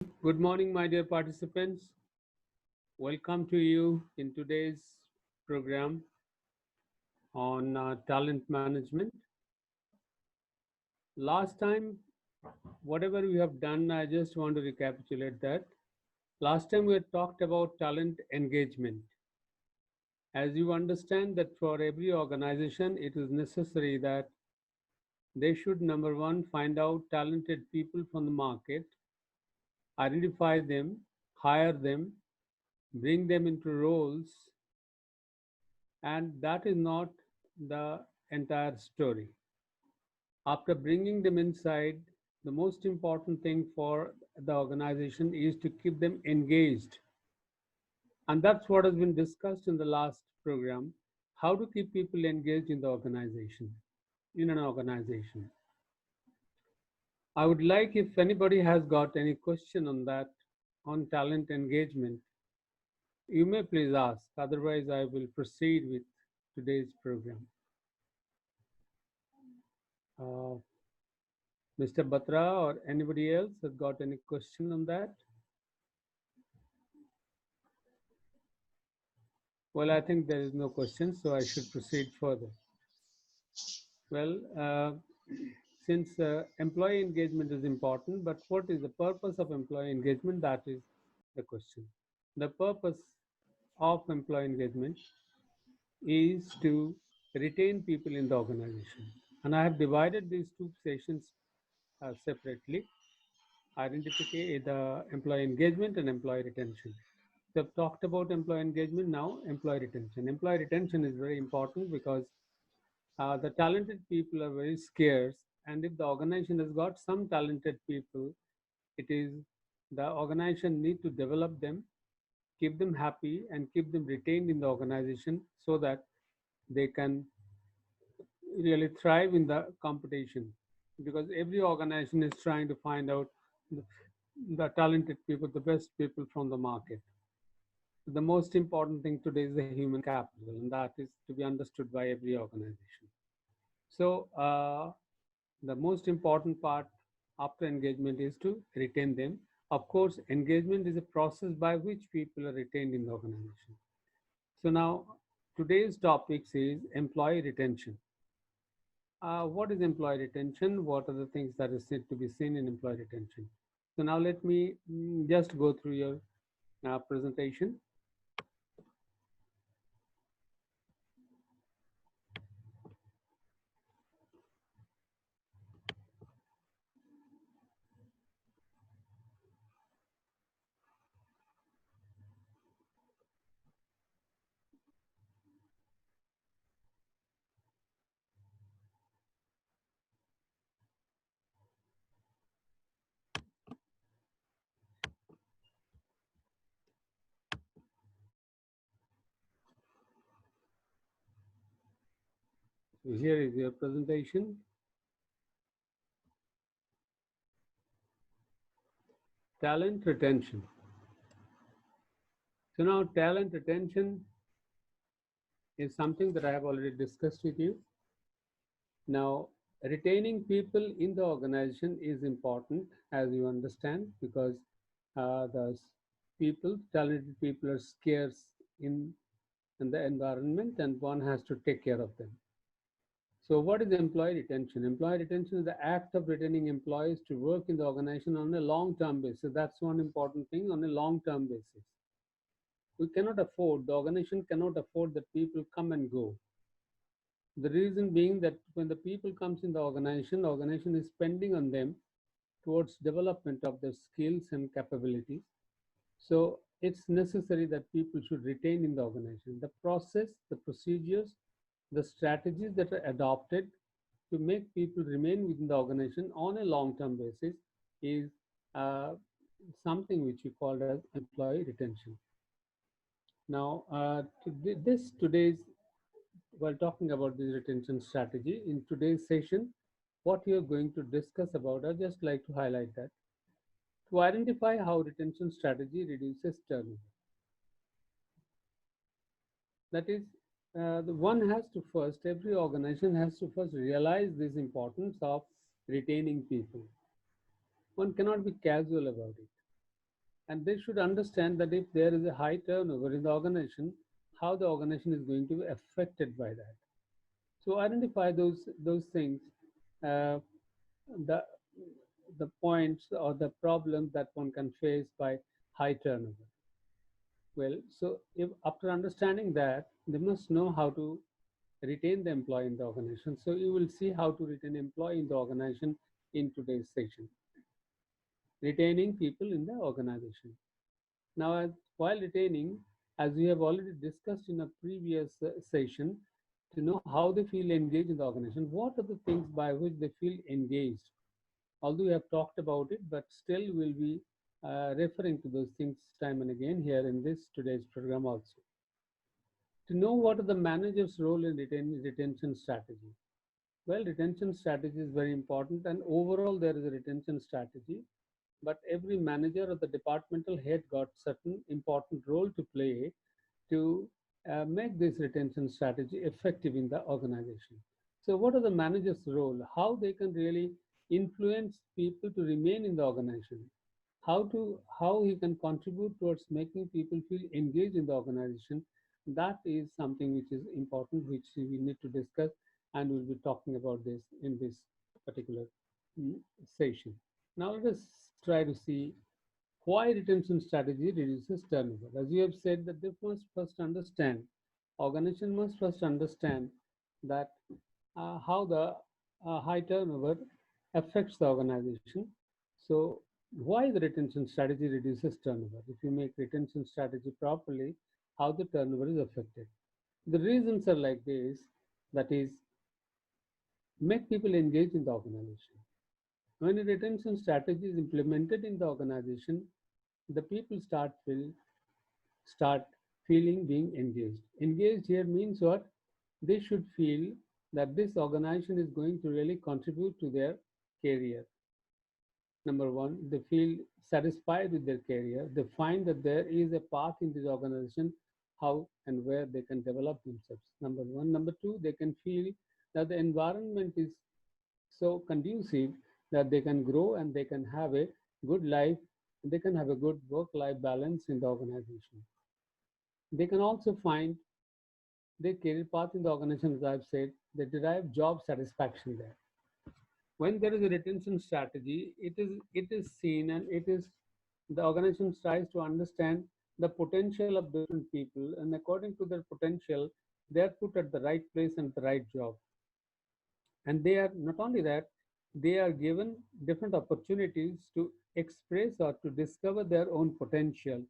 Good morning, my dear participants. Welcome to you in today's program on talent management. Last time, whatever we have done, I just want to recapitulate that. Last time we had talked about talent engagement. As you understand that for every organization, it is necessary that they should, number one, find out talented people from the market, identify them, hire them, bring them into roles, and that is not the entire story. After bringing them inside, the most important thing for the organization is to keep them engaged. And that's what has been discussed in the last program, how to keep people engaged in the organization, in an organization. I would like if anybody has got any question on that, on talent engagement, you may please ask. Otherwise, I will proceed with today's program. Uh, Mr. Batra or anybody else has got any question on that? Well, I think there is no question, so I should proceed further. Well, since employee engagement is important, but what is the purpose of employee engagement? That is the question. The purpose of employee engagement is to retain people in the organization. And I have divided these two sessions separately, identify the employee engagement and employee retention. We have talked about employee engagement, now employee retention. Employee retention is very important because the talented people are very scarce, and if the organization has got some talented people, it is the organization need to develop them, keep them happy, and keep them retained in the organization so that they can really thrive in the competition. Because every organization is trying to find out the, the talented people, the best people from the market. The most important thing today is the human capital, and that is to be understood by every organization. So, the most important part after engagement is to retain them. Of course, engagement is a process by which people are retained in the organization. So, now today's topic is employee retention. What is employee retention? What are the things that is said to be seen in employee retention? So, now let me just go through your presentation. So, here is your presentation. Talent retention. So now talent retention is something that I have already discussed with you. Now, retaining people in the organization is important, as you understand, because the people, talented people, are scarce in the environment, and one has to take care of them. So, what is employee retention? Employee retention is the act of retaining employees to work in the organization on a long-term basis. That's one important thing, on a long-term basis. We cannot afford, the organization cannot afford that people come and go. The reason being that when the people comes in the organization is spending on them towards development of their skills and capabilities. So it's necessary that people should retain in the organization. The process, the procedures, the strategies that are adopted to make people remain within the organization on a long-term basis is uh, something which we call as employee retention. Now, today's while talking about this retention strategy in today's session, what we are going to discuss about, I'd just like to highlight that to identify how retention strategy reduces turnover. That is, the one has to first, every organization has to first realize this importance of retaining people. One cannot be casual about it. and they should understand that if there is a high turnover in the organization, how the organization is going to be affected by that. So identify those things, uh, the the points or the problems that one can face by high turnover. Well, so if after understanding that, they must know how to retain the employee in the organization. So you will see how to retain employee in the organization in today's session. Retaining people in the organization. Now, while retaining, as we have already discussed in a previous session, to know how they feel engaged in the organization, what are the things by which they feel engaged? Although we have talked about it, but still we'll be referring to those things time and again here in this today's program also. To know what are the manager's role in retention strategy. Well, retention strategy is very important, and overall there is a retention strategy, but every manager or the departmental head got certain important role to play to make this retention strategy effective in the organization. So, what are the manager's role? How they can really influence people to remain in the organization? How he can contribute towards making people feel engaged in the organization? That is something which is important, which we need to discuss, and we'll be talking about this in this particular session. Now, let us try to see why retention strategy reduces turnover. As you have said, that they must first understand, organization must first understand that how the high turnover affects the organization. So, why the retention strategy reduces turnover? If you make retention strategy properly, how the turnover is affected. The reasons are like this, that is, make people engage in the organization. When a retention strategy is implemented in the organization, the people start feeling being engaged. Engaged here means what? They should feel that this organization is going to really contribute to their career. Number one, they feel satisfied with their career. They find that there is a path in this organization how and where they can develop themselves. Number one. Number two, they can feel that the environment is so conducive that they can grow and they can have a good life, they can have a good work life balance in the organization. They can also find their career path in the organization, as I've said, they derive job satisfaction there. When there is a retention strategy, it is seen, and it is the organization tries to understand the potential of different people, and according to their potential, they are put at the right place and the right job. And they are not only that, they are given different opportunities to express or to discover their own potential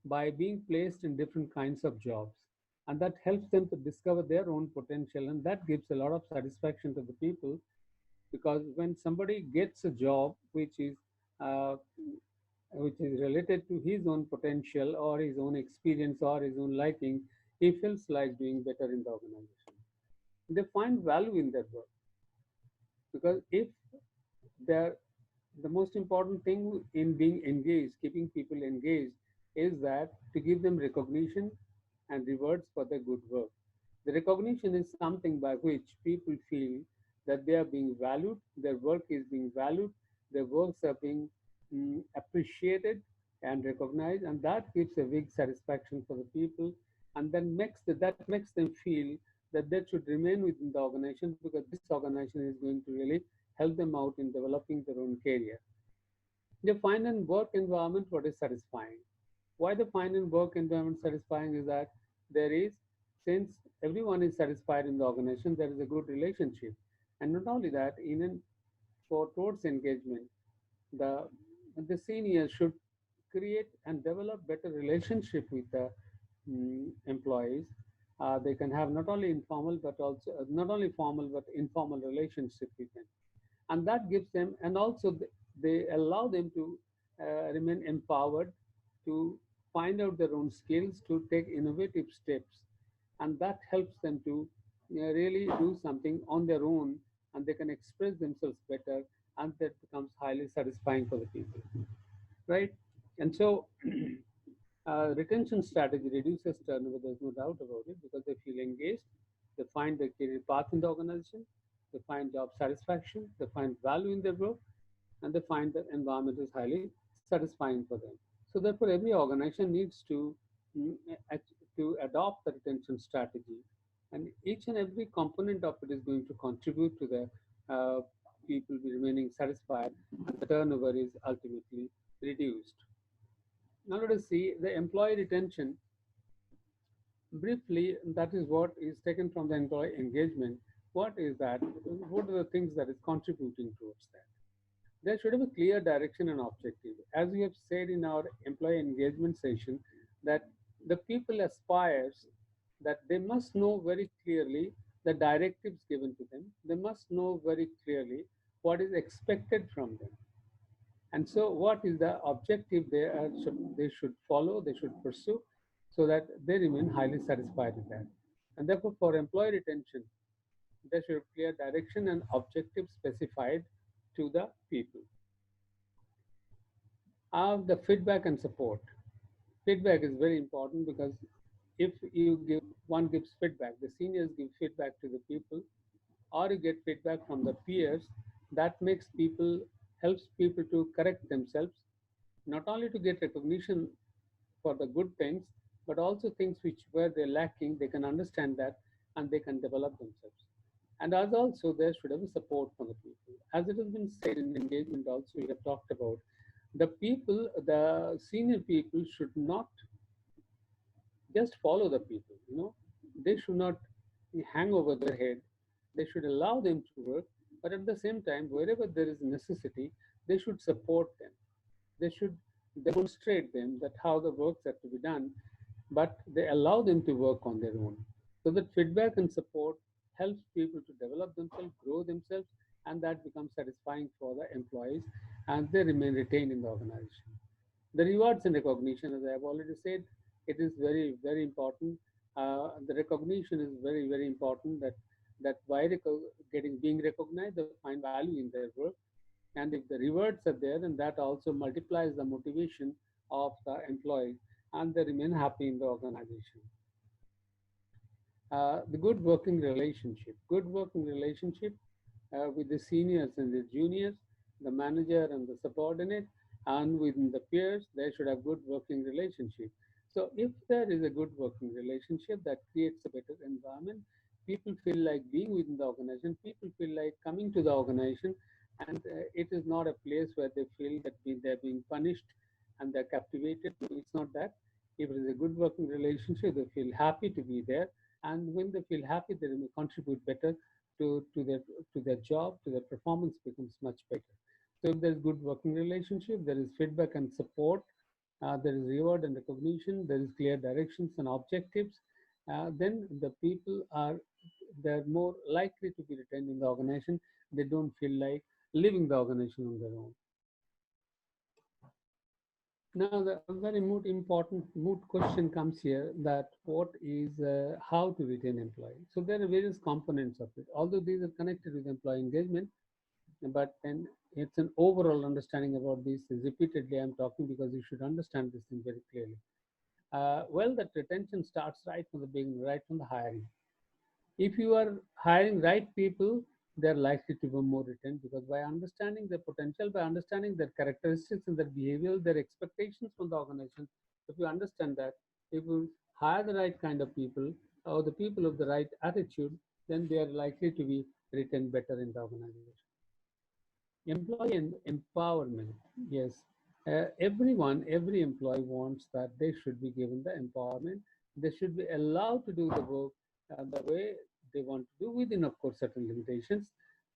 by being placed in different kinds of jobs, and that helps them to discover their own potential, and that gives a lot of satisfaction to the people, because when somebody gets a job uh, which is related to his own potential or his own experience or his own liking, he feels like doing better in the organization. They find value in their work, because if they're the most important thing in being engaged, keeping people engaged, is that to give them recognition and rewards for their good work. The recognition is something by which people feel that they are being valued, their work is being valued, their works are being appreciated and recognized, and that gives a big satisfaction for the people, and then that makes them feel that they should remain within the organization, because this organization is going to really help them out in developing their own career. They find in work environment what is satisfying. Why the find in work environment satisfying is that there is, since everyone is satisfied in the organization, there is a good relationship. And not only that, even for towards engagement, the the seniors should create and develop better relationship with the employees. They can have not only informal but also not only formal but informal relationship with them, and that gives them, and also they allow them to remain empowered to find out their own skills, to take innovative steps, and that helps them to really do something on their own, and they can express themselves better, and that becomes highly satisfying for the people, right? And so retention strategy reduces turnover, there's no doubt about it, because they feel engaged, they find their career path in the organization, they find job satisfaction, they find value in their work, and they find that environment is highly satisfying for them. So therefore, every organization needs mm, to adopt the retention strategy, and each and every component of it is going to contribute to the people be remaining satisfied, and the turnover is ultimately reduced. Now let us see the employee retention. Briefly, that is what is taken from the employee engagement. What is that? What are the things that is contributing towards that? There should have a clear direction and objective. As we have said in our employee engagement session, that the people aspires that they must know very clearly the directives given to them. They must know very clearly what is expected from them. And so, what is the objective they should follow, they should pursue, so that they remain highly satisfied with that. And therefore, for employee retention, there should be clear direction and objective specified to the people. The feedback and support. Feedback is very important because if you give one gives feedback, the seniors give feedback to the people, or you get feedback from the peers, that makes people helps people to correct themselves, not only to get recognition for the good things, but also things which where they're lacking, they can understand that and they can develop themselves. And as also there should have a support from the people. As it has been said in engagement also, we have talked about the people, the senior people should not just follow the people, they should not hang over their head. They should allow them to work, but at the same time, wherever there is necessity, they should support them. They should demonstrate them that how the works are to be done, but they allow them to work on their own. So that feedback and support helps people to develop themselves, grow themselves, and that becomes satisfying for the employees, and they remain retained in the organization. The rewards and recognition, as I have already said, it is very, very important. The recognition is very, very important. That by getting being recognized, they find value in their work, and if the rewards are there, then that also multiplies the motivation of the employees, and they remain happy in the organization. The good working relationship. Good working relationship with the seniors and the juniors, the manager and the subordinate, and within the peers, they should have good working relationship. So if there is a good working relationship, that creates a better environment. People feel like being within the organization. People feel like coming to the organization, and it is not a place where they feel that they're being punished and they're captivated. It's not that. If it is a good working relationship, they feel happy to be there, and when they feel happy, they will contribute better to their job, to their performance becomes much better. So if there's good working relationship, there is feedback and support, there is reward and recognition, there is clear directions and objectives, then the people are they're more likely to be retained in the organization. They don't feel like leaving the organization on their own. Now, the very important moot question comes here, that what is how to retain employee. So there are various components of it. Although these are connected with employee engagement, but then it's an overall understanding about this. Repeatedly, I'm talking because you should understand this thing very clearly. Well, that retention starts right from the beginning, right from the hiring. If you are hiring right people, they're likely to be more retained, because by understanding their potential, by understanding their characteristics and their behavior, their expectations from the organization, if you understand that, if you hire the right kind of people or the people of the right attitude, then they are likely to be retained better in the organization. Employee and empowerment. Yes, every employee wants that they should be given the empowerment. They should be allowed to do the work the way they want to do, within, of course, certain limitations.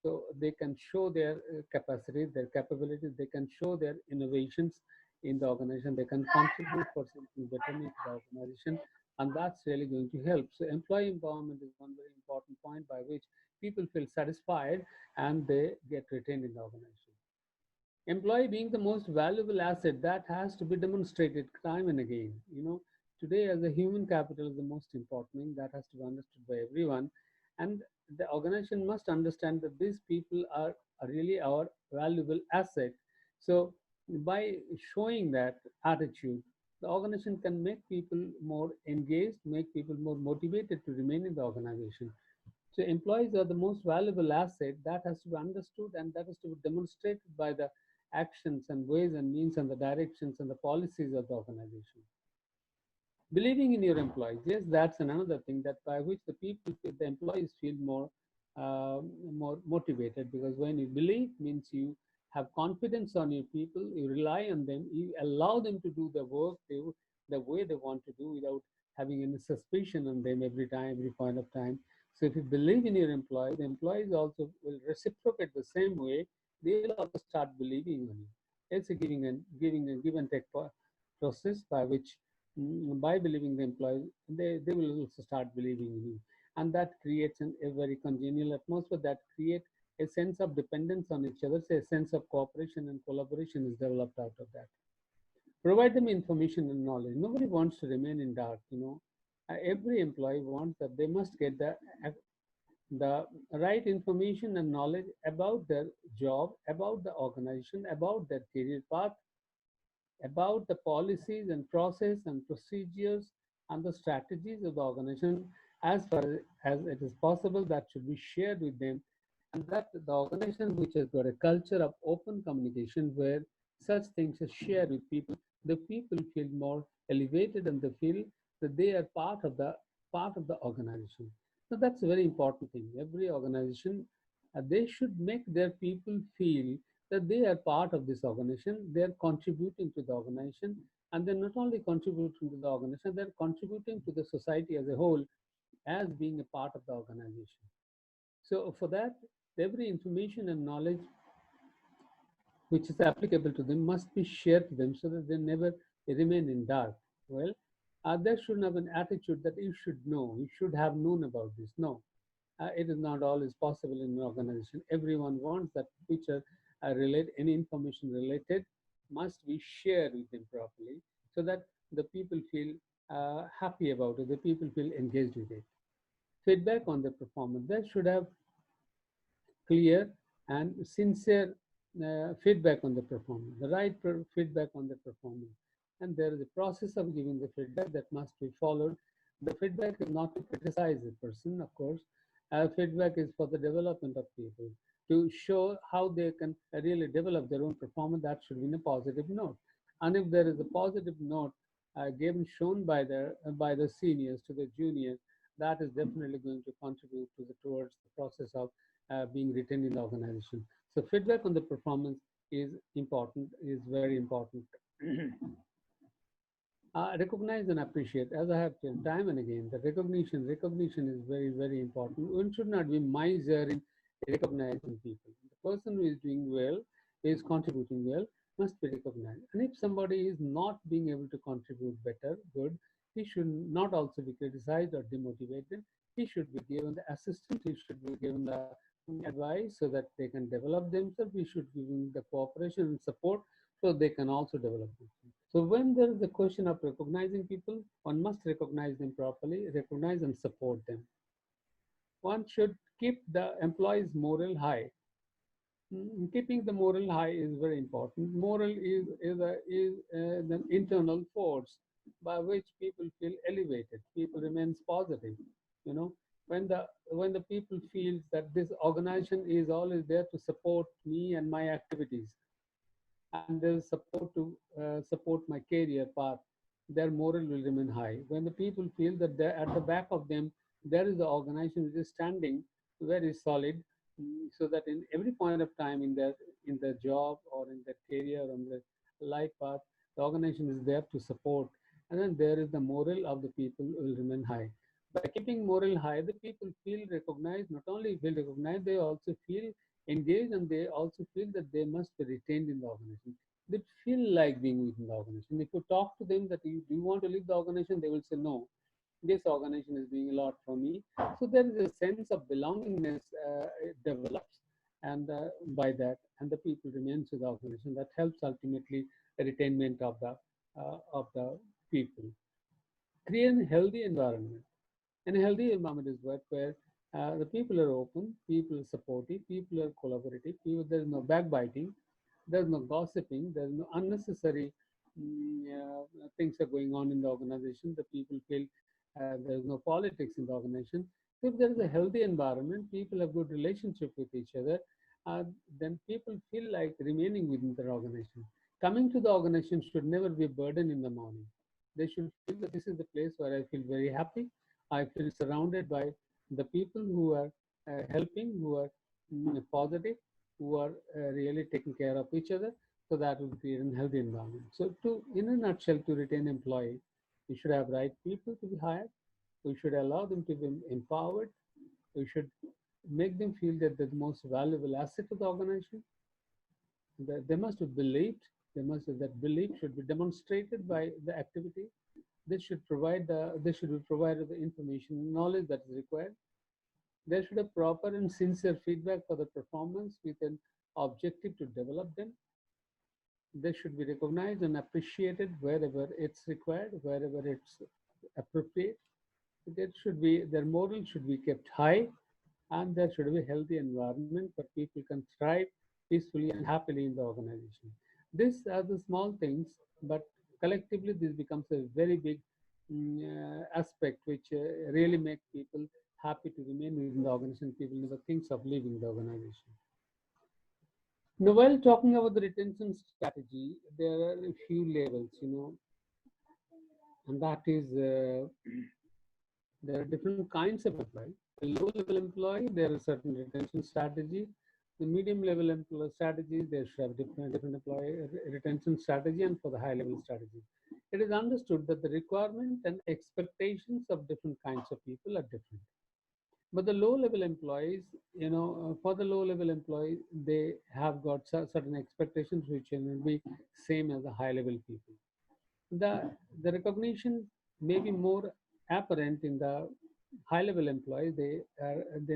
So they can show their capacity, their capabilities. They can show their innovations in the organization. They can contribute for something betterment to the organization, and that's really going to help. So employee empowerment is one very important point by which people feel satisfied and they get retained in the organization. Employee being the most valuable asset, that has to be demonstrated time and again. Today, as a human capital is the most important thing, that has to be understood by everyone. And the organization must understand that these people are really our valuable asset. So by showing that attitude, the organization can make people more engaged, make people more motivated to remain in the organization. So employees are the most valuable asset, that has to be understood, and that has to be demonstrated by the actions and ways and means and the directions and the policies of the organization. Believing in your employees, yes, that's another thing that by which the employees feel more motivated, because when you believe means you have confidence on your people, you rely on them, you allow them to do the work the way they want to do without having any suspicion on them every time, every point of time. So if you believe in your employee, the employees also will reciprocate the same way. They'll also start believing on you. It's a giving a give and take process by which by believing the employees, they will also start believing in you. And that creates a very congenial atmosphere that creates a sense of dependence on each other. So a sense of cooperation and collaboration is developed out of that. Provide them information and knowledge. Nobody wants to remain in dark, you know. Every employee wants that they must get the right information and knowledge about their job, about the organization, about their career path, about the policies and process and procedures and the strategies of the organization as far as it is possible. That should be shared with them, and that the organization which has got a culture of open communication where such things are shared with people, the people feel more elevated and they feel that they are part of the organization. So that's a very important thing. Every organization, they should make their people feel that they are part of this organization, they are contributing to the organization, and they're not only contributing to the organization, they're contributing to the society as a whole as being a part of the organization. So for that, every information and knowledge which is applicable to them must be shared to them so that they never remain in dark. Well, there shouldn't have an attitude that you should know, you should have known about this. No, it is not always possible in an organization. Everyone wants that which are any information related must be shared with them properly so that the people feel happy about it, the people feel engaged with it. Feedback on the performance. There should have clear and sincere feedback on the performance, the right feedback on the performance. And there is a process of giving the feedback that must be followed. The feedback is not to criticize the person, of course. Feedback is for the development of people to show how they can really develop their own performance. That should be in a positive note. And if there is a positive note given shown by the seniors to the juniors, that is definitely going to contribute towards the process of being retained in the organization. So feedback on the performance is important, is very important. Recognize and appreciate, as I have said time and again, the recognition is very, very important. One should not be miser in recognizing people. The person who is doing well, who is contributing well, must be recognized. And if somebody is not being able to contribute better, good, he should not also be criticized or demotivated. He should be given the assistance, he should be given the advice so that they can develop themselves. We should give them the cooperation and support so they can also develop themselves. So when there is a question of recognizing people, one must recognize them properly, recognize and support them. One should keep the employees' morale high. Keeping the moral high is very important. Moral is an internal force by which people feel elevated. People remains positive. You know, when the people feels that this organization is always there to support me and my activities, and there's support to support my career path, their moral will remain high. When the people feel that at the back of them there is an organization which is standing very solid, so that in every point of time in their job or in their career or in their life path, the organization is there to support, and then there is the moral of the people will remain high. By keeping moral high, the people feel recognized. Not only feel recognized, they also feel engaged, and they also feel that they must be retained in the organization. They feel like being within the organization. If you talk to them that do you want to leave the organization, they will say no. This organization is doing a lot for me. So there is a sense of belongingness it develops, and by that, and the people remains with the organization. That helps ultimately the retainment of the people. Create a healthy environment. And a healthy environment is where the people are open, people are supportive, people are collaborative, there is no backbiting, there's no gossiping, there's no unnecessary things are going on in the organization. The people feel there's no politics in the organization. So if there is a healthy environment, people have good relationship with each other, uh, then people feel like remaining within their organization. Coming to the organization should never be a burden in the morning. They should feel that this is the place where I feel very happy. I feel surrounded by the people who are helping, who are positive, who are really taking care of each other. So that will create a healthy environment. So, in a nutshell, to retain employees, we should have right people to be hired. We should allow them to be empowered. We should make them feel that they're the most valuable asset of the organization. That they must be believed. That belief should be demonstrated by the activity. They should be provided the information, knowledge that is required. There should be proper and sincere feedback for the performance with an objective to develop them. They should be recognized and appreciated wherever it's required, wherever it's appropriate. Their morale should be kept high, and there should be a healthy environment where people can thrive peacefully and happily in the organization. These are the small things, but collectively this becomes a very big aspect which really makes people happy to remain within the organization. People never thinks of leaving the organization. Now, while talking about the retention strategy, there are a few levels, and that is there are different kinds of employee. The low level employee, there is certain retention strategy. The medium level employee strategy, they should have different employee retention strategy, and for the high level strategy. It is understood that the requirement and expectations of different kinds of people are different. But the low level employees, for the low level employee, they have got certain expectations which will be same as the high level people. The recognition may be more apparent in the high level employees. They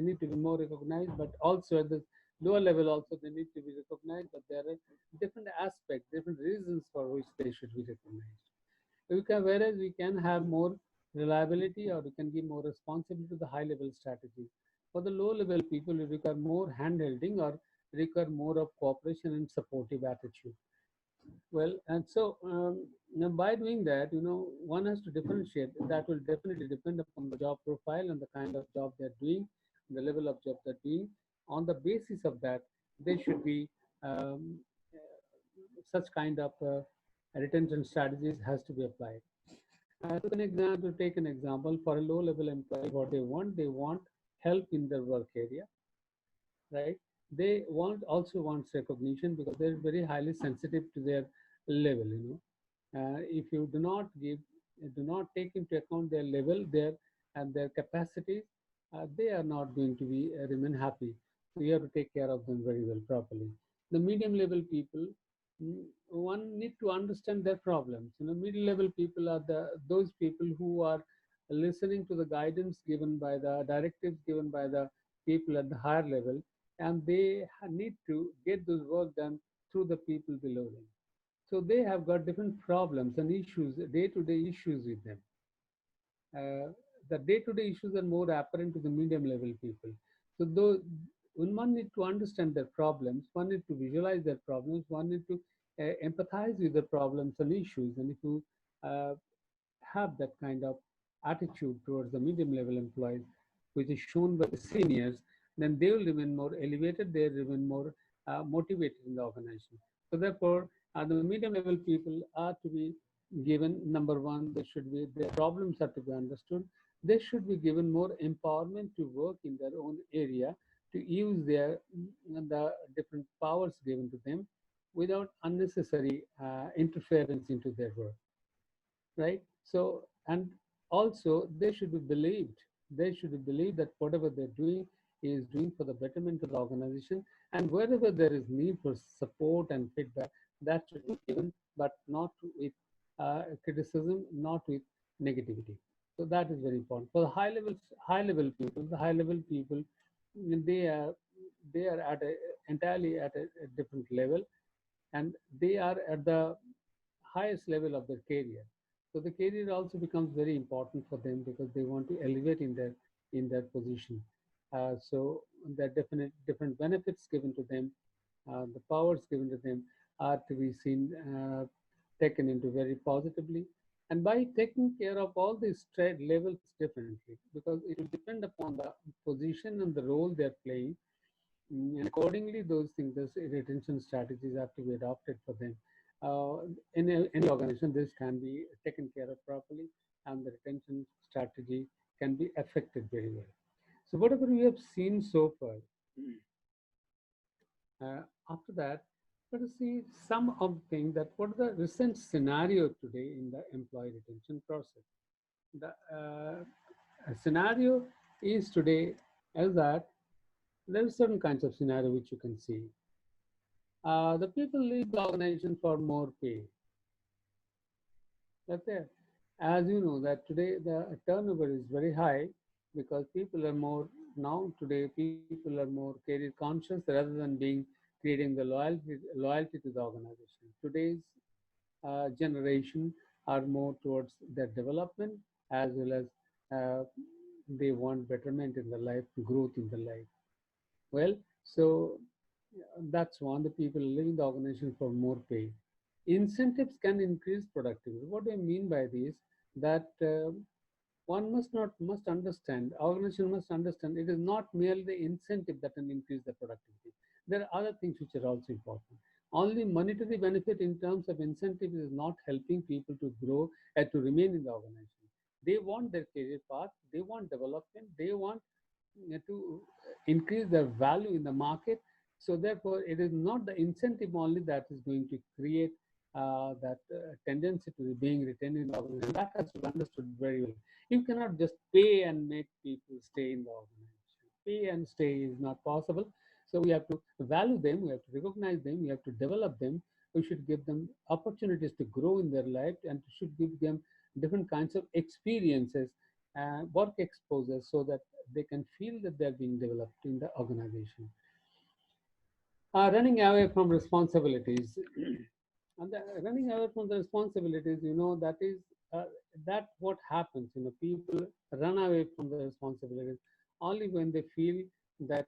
need to be more recognized, but also at the lower level also they need to be recognized. But there are different aspects, different reasons for which they should be recognized. Whereas we can have more reliability, or we can give more responsibility to the high level strategy. For the low level people, we require more handholding or require more of cooperation and supportive attitude. Well, and so now by doing that, one has to differentiate. That will definitely depend upon the job profile and the kind of job they're doing, the level of job they're doing. On the basis of that, they should be um, such kind of retention strategies has to be applied. To take an example, for a low-level employee, what they want help in their work area, right? They also wants recognition because they're very highly sensitive to their level. If you do not take into account their level, their capacities, they are not going to be remain happy. So you have to take care of them very well properly. The medium level people, one need to understand their problems. Middle level people are those people who are listening to the guidance given by the directives given by the people at the higher level, and they need to get those work done through the people below them. So they have got different problems and issues, day-to-day issues with them. The day-to-day issues are more apparent to the medium level people. So though when one need to understand their problems, one need to visualize their problems, one need to empathize with the problems and issues. And if you uh, have that kind of attitude towards the medium level employees, which is shown by the seniors, then they will remain more elevated, they will remain more motivated in the organization. So therefore, the medium level people are to be given, number one, their problems are to be understood. They should be given more empowerment to work in their own area, to use the different powers given to them without unnecessary interference into their work, right? So, and also they should be believed. They should be believed that whatever they're doing is doing for the betterment of the organization. And wherever there is need for support and feedback, that should be given, but not with criticism, not with negativity. So that is very important. For the high level people, they are they are at a entirely at a different level, and they are at the highest level of their career. So the career also becomes very important for them because they want to elevate in their position. So there are definite different benefits given to them. The powers given to them are to be seen, taken into very positively. And by taking care of all these trade levels differently, because it will depend upon the position and the role they're playing, And accordingly, those things, those retention strategies have to be adopted for them. In any organization, this can be taken care of properly, and the retention strategy can be affected very well. So, whatever we have seen so far, after that, let us see some of the things that what are the recent scenario today in the employee retention process. The scenario is today as that there are certain kinds of scenario which you can see. The people leave the organization for more pay. That's there. As you know that today the turnover is very high because people are more now today people are more career conscious rather than being creating the loyalty to the organization. Today's generation are more towards their development as well as uh, they want betterment in the life, growth in the life. Well, so that's one. The people leaving the organization for more pay. Incentives can increase productivity. What do I mean by this? That one must understand. Organization must understand. It is not merely the incentive that can increase the productivity. There are other things which are also important. Only monetary benefit in terms of incentive is not helping people to grow and to remain in the organization. They want their career path. They want development. They want to increase their value in the market. So therefore, it is not the incentive only that is going to create that tendency to being retained in the organization. That has to be understood very well. You cannot just pay and make people stay in the organization. Pay and stay is not possible. So we have to value them, we have to recognize them, we have to develop them. We should give them opportunities to grow in their life and should give them different kinds of experiences and work exposure so that they can feel that they're being developed in the organization. Running away from responsibilities. And running away from the responsibilities, that is that what happens. People run away from the responsibilities only when they feel that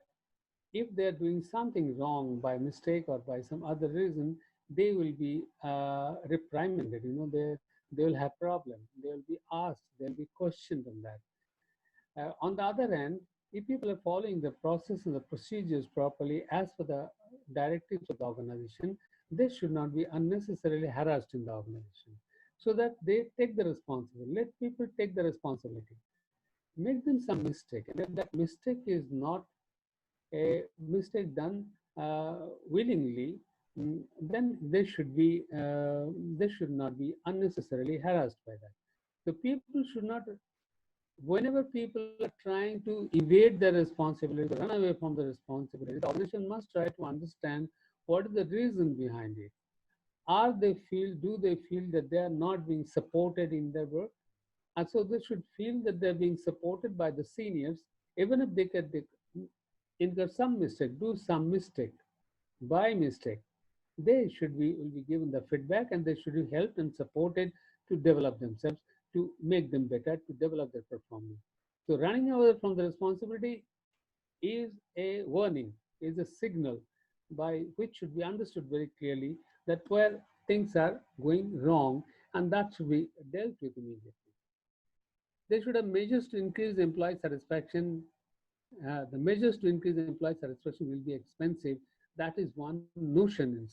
if they're doing something wrong by mistake or by some other reason, they will be reprimanded. They will have problem. They will be asked. They'll be questioned on that. On the other hand, if people are following the process and the procedures properly as per the directives of the organization, they should not be unnecessarily harassed in the organization. So that they take the responsibility. Let people take the responsibility. Make them some mistake. And if that mistake is not a mistake done willingly, then they should not be unnecessarily harassed by that. So people should not whenever people are trying to evade their responsibility, run away from the responsibility, the organization must try to understand what is the reason behind it. Do they feel that they are not being supported in their work? And so they should feel that they're being supported by the seniors, even if they incur some mistake, do some mistake, by mistake. They will be given the feedback and they should be helped and supported to develop themselves, to make them better, to develop their performance. So running away from the responsibility is a warning, is a signal by which should be understood very clearly that where things are going wrong and that should be dealt with immediately. They should have measures to increase employee satisfaction. The measures to increase employee satisfaction will be expensive. That is one notion in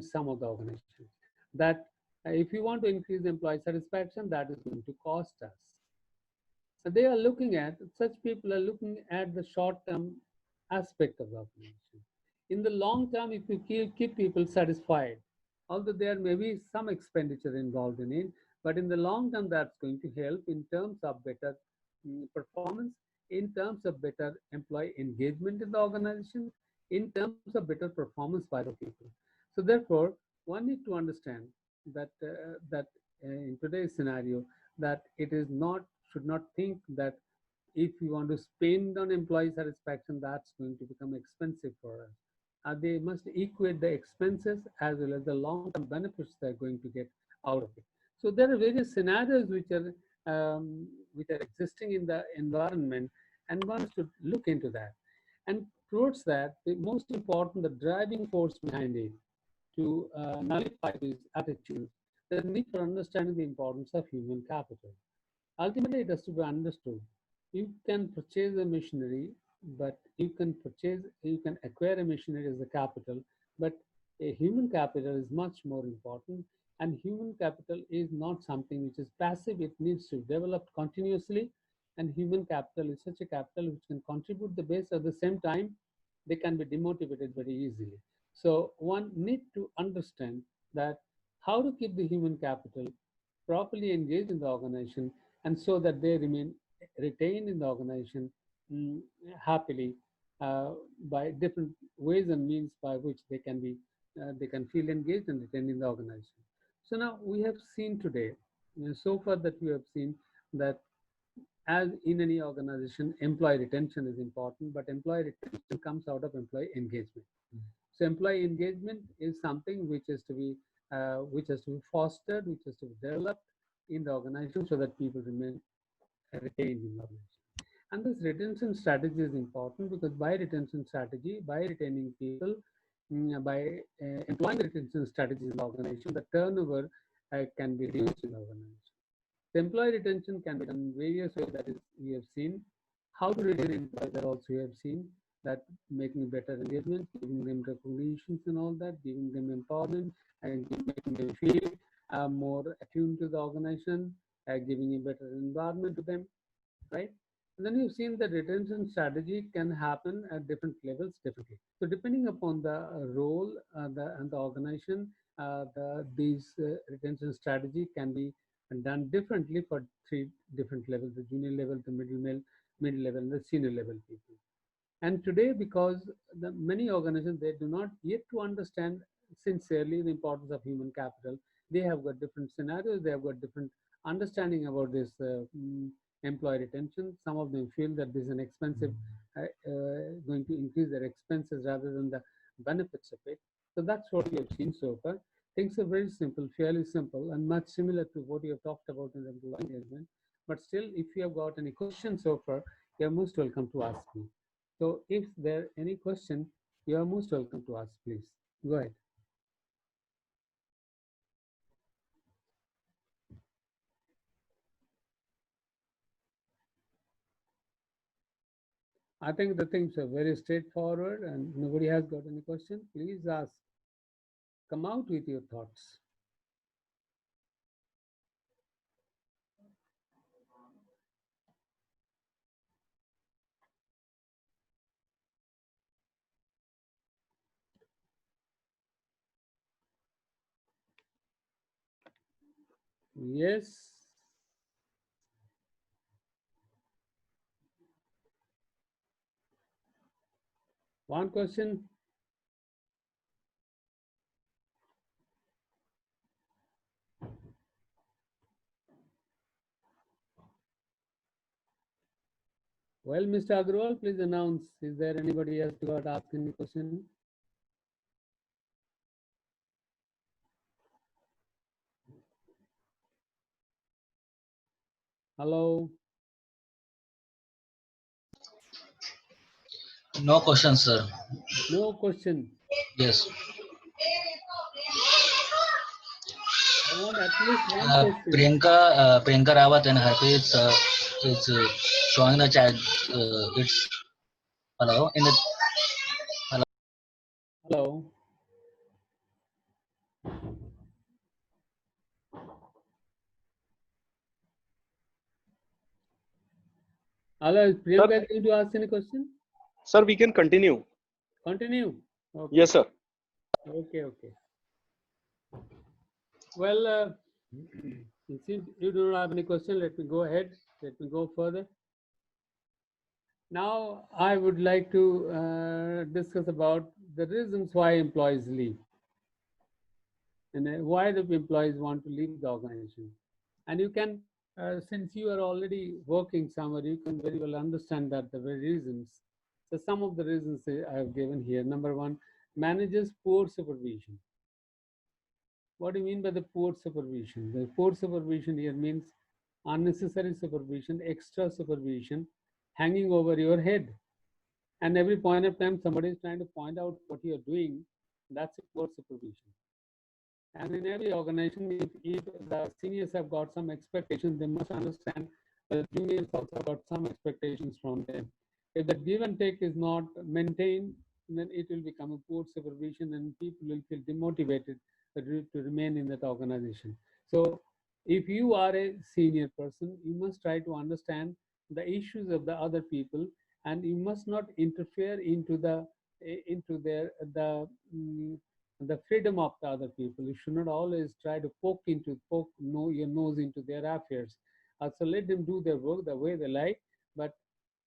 some of the organizations. That if you want to increase employee satisfaction, that is going to cost us. So they are looking at such people are looking at the short-term aspect of the organization. In the long term, if you keep people satisfied, although there may be some expenditure involved in it, but in the long term, that's going to help in terms of better performance, in terms of better employee engagement in the organization, in terms of better performance by the people. So therefore, one need to understand that in today's scenario, that it is not should not think that if you want to spend on employee satisfaction, that's going to become expensive for us. They must equate the expenses as well as the long-term benefits they're going to get out of it. So there are various scenarios which are existing in the environment, and one has to look into that. And towards that, the most important, the driving force behind it to nullify these attitudes, the need for understanding the importance of human capital. Ultimately, it has to be understood. You can purchase a machinery, but you can acquire a machinery as a capital, but a human capital is much more important. And human capital is not something which is passive, it needs to develop continuously. And human capital is such a capital which can contribute the best. At the same time, they can be demotivated very easily. So one need to understand that how to keep the human capital properly engaged in the organization, and so that they remain retained in the organization, mm, happily, uh, by different ways and means by which they can feel engaged and retained in the organization. So now we have seen today, so far that we have seen that as in any organization, employee retention is important, but employee retention comes out of employee engagement. So employee engagement is something which has to be fostered, which has to be developed in the organization so that people remain retained in the organization. And this retention strategy is important because by retention strategy, by retaining people, by employing retention strategies in the organization, the turnover can be reduced in the organization. The employee retention can be done in various ways. That is, we have seen how to retain employees. That also we have seen that making better engagement, giving them recognitions and all that, giving them empowerment, and making them feel more attuned to the organization, giving a better environment to them, right? And then you've seen that retention strategy can happen at different levels differently. So depending upon the role and the organization, these retention strategy can be done differently for three different levels: the junior level, the middle level, and the senior level people. And today, because the many organizations, they do not yet to understand sincerely the importance of human capital, they have got different scenarios, they have got different understanding about this employee retention. Some of them feel that this is an expensive, going to increase their expenses rather than the benefits of it. So that's what we have seen so far. Things are very simple, fairly simple, and much similar to what you have talked about in the employee engagement. But still, if you have got any questions so far, you are most welcome to ask me. So if there are any question, you are most welcome to ask, please. Go ahead. I think the things are very straightforward and nobody has got any question. Please ask. Come out with your thoughts. Yes. One question. Well, Mr. Agrawal, please announce. Is there anybody else who got to ask any question? Hello. No question, sir. No question. Yes. I want at least one question. Priyanka Rawat and Harpreet is showing the chat. It's hello in the hello. Hello. Hello. Is Sir, Priyanka going to ask any question? sir, we can continue. Continue. Okay. Yes, sir. Okay. Okay. Well, since you do not have any question, let me go ahead. Let me go further. Now, I would like to discuss about the reasons why employees leave and why the employees want to leave the organization. And you can, since you are already working somewhere, you can very well understand that the very reasons. So, some of the reasons I have given here. Number one, managers' poor supervision. What do you mean by the poor supervision? The poor supervision here means unnecessary supervision, extra supervision hanging over your head. And every point of time, somebody is trying to point out what you're doing. That's a poor supervision. And in every organization, if the seniors have got some expectations, they must understand that juniors also got some expectations from them. If the give and take is not maintained, then it will become a poor supervision and people will feel demotivated to remain in that organization. So if you are a senior person, you must try to understand the issues of the other people, and you must not interfere into the freedom of the other people. You should not always try to poke your nose into their affairs. So let them do their work the way they like, but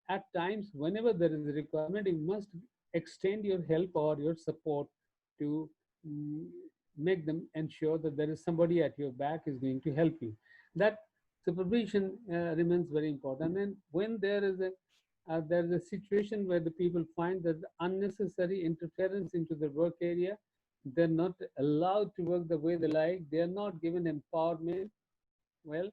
at times, whenever there is a requirement, you must extend your help or your support to mm, make them ensure that there is somebody at your back is going to help you. That supervision remains very important. And when there is a situation where the people find that unnecessary interference into their work area, they're not allowed to work the way they like. They are not given empowerment. Well,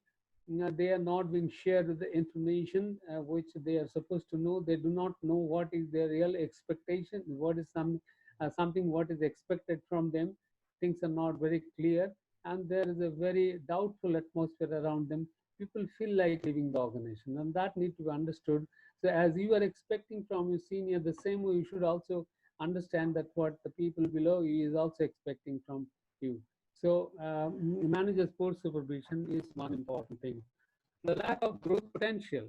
they are not being shared the information which they are supposed to know. They do not know what is their real expectation, what is something what is expected from them. Things are not very clear, and there is a very doubtful atmosphere around them. People feel like leaving the organization, and that need to be understood. So as you are expecting from your senior, the same way you should also understand that what the people below you is also expecting from you. So manager's poor supervision is one important thing. The lack of growth potential.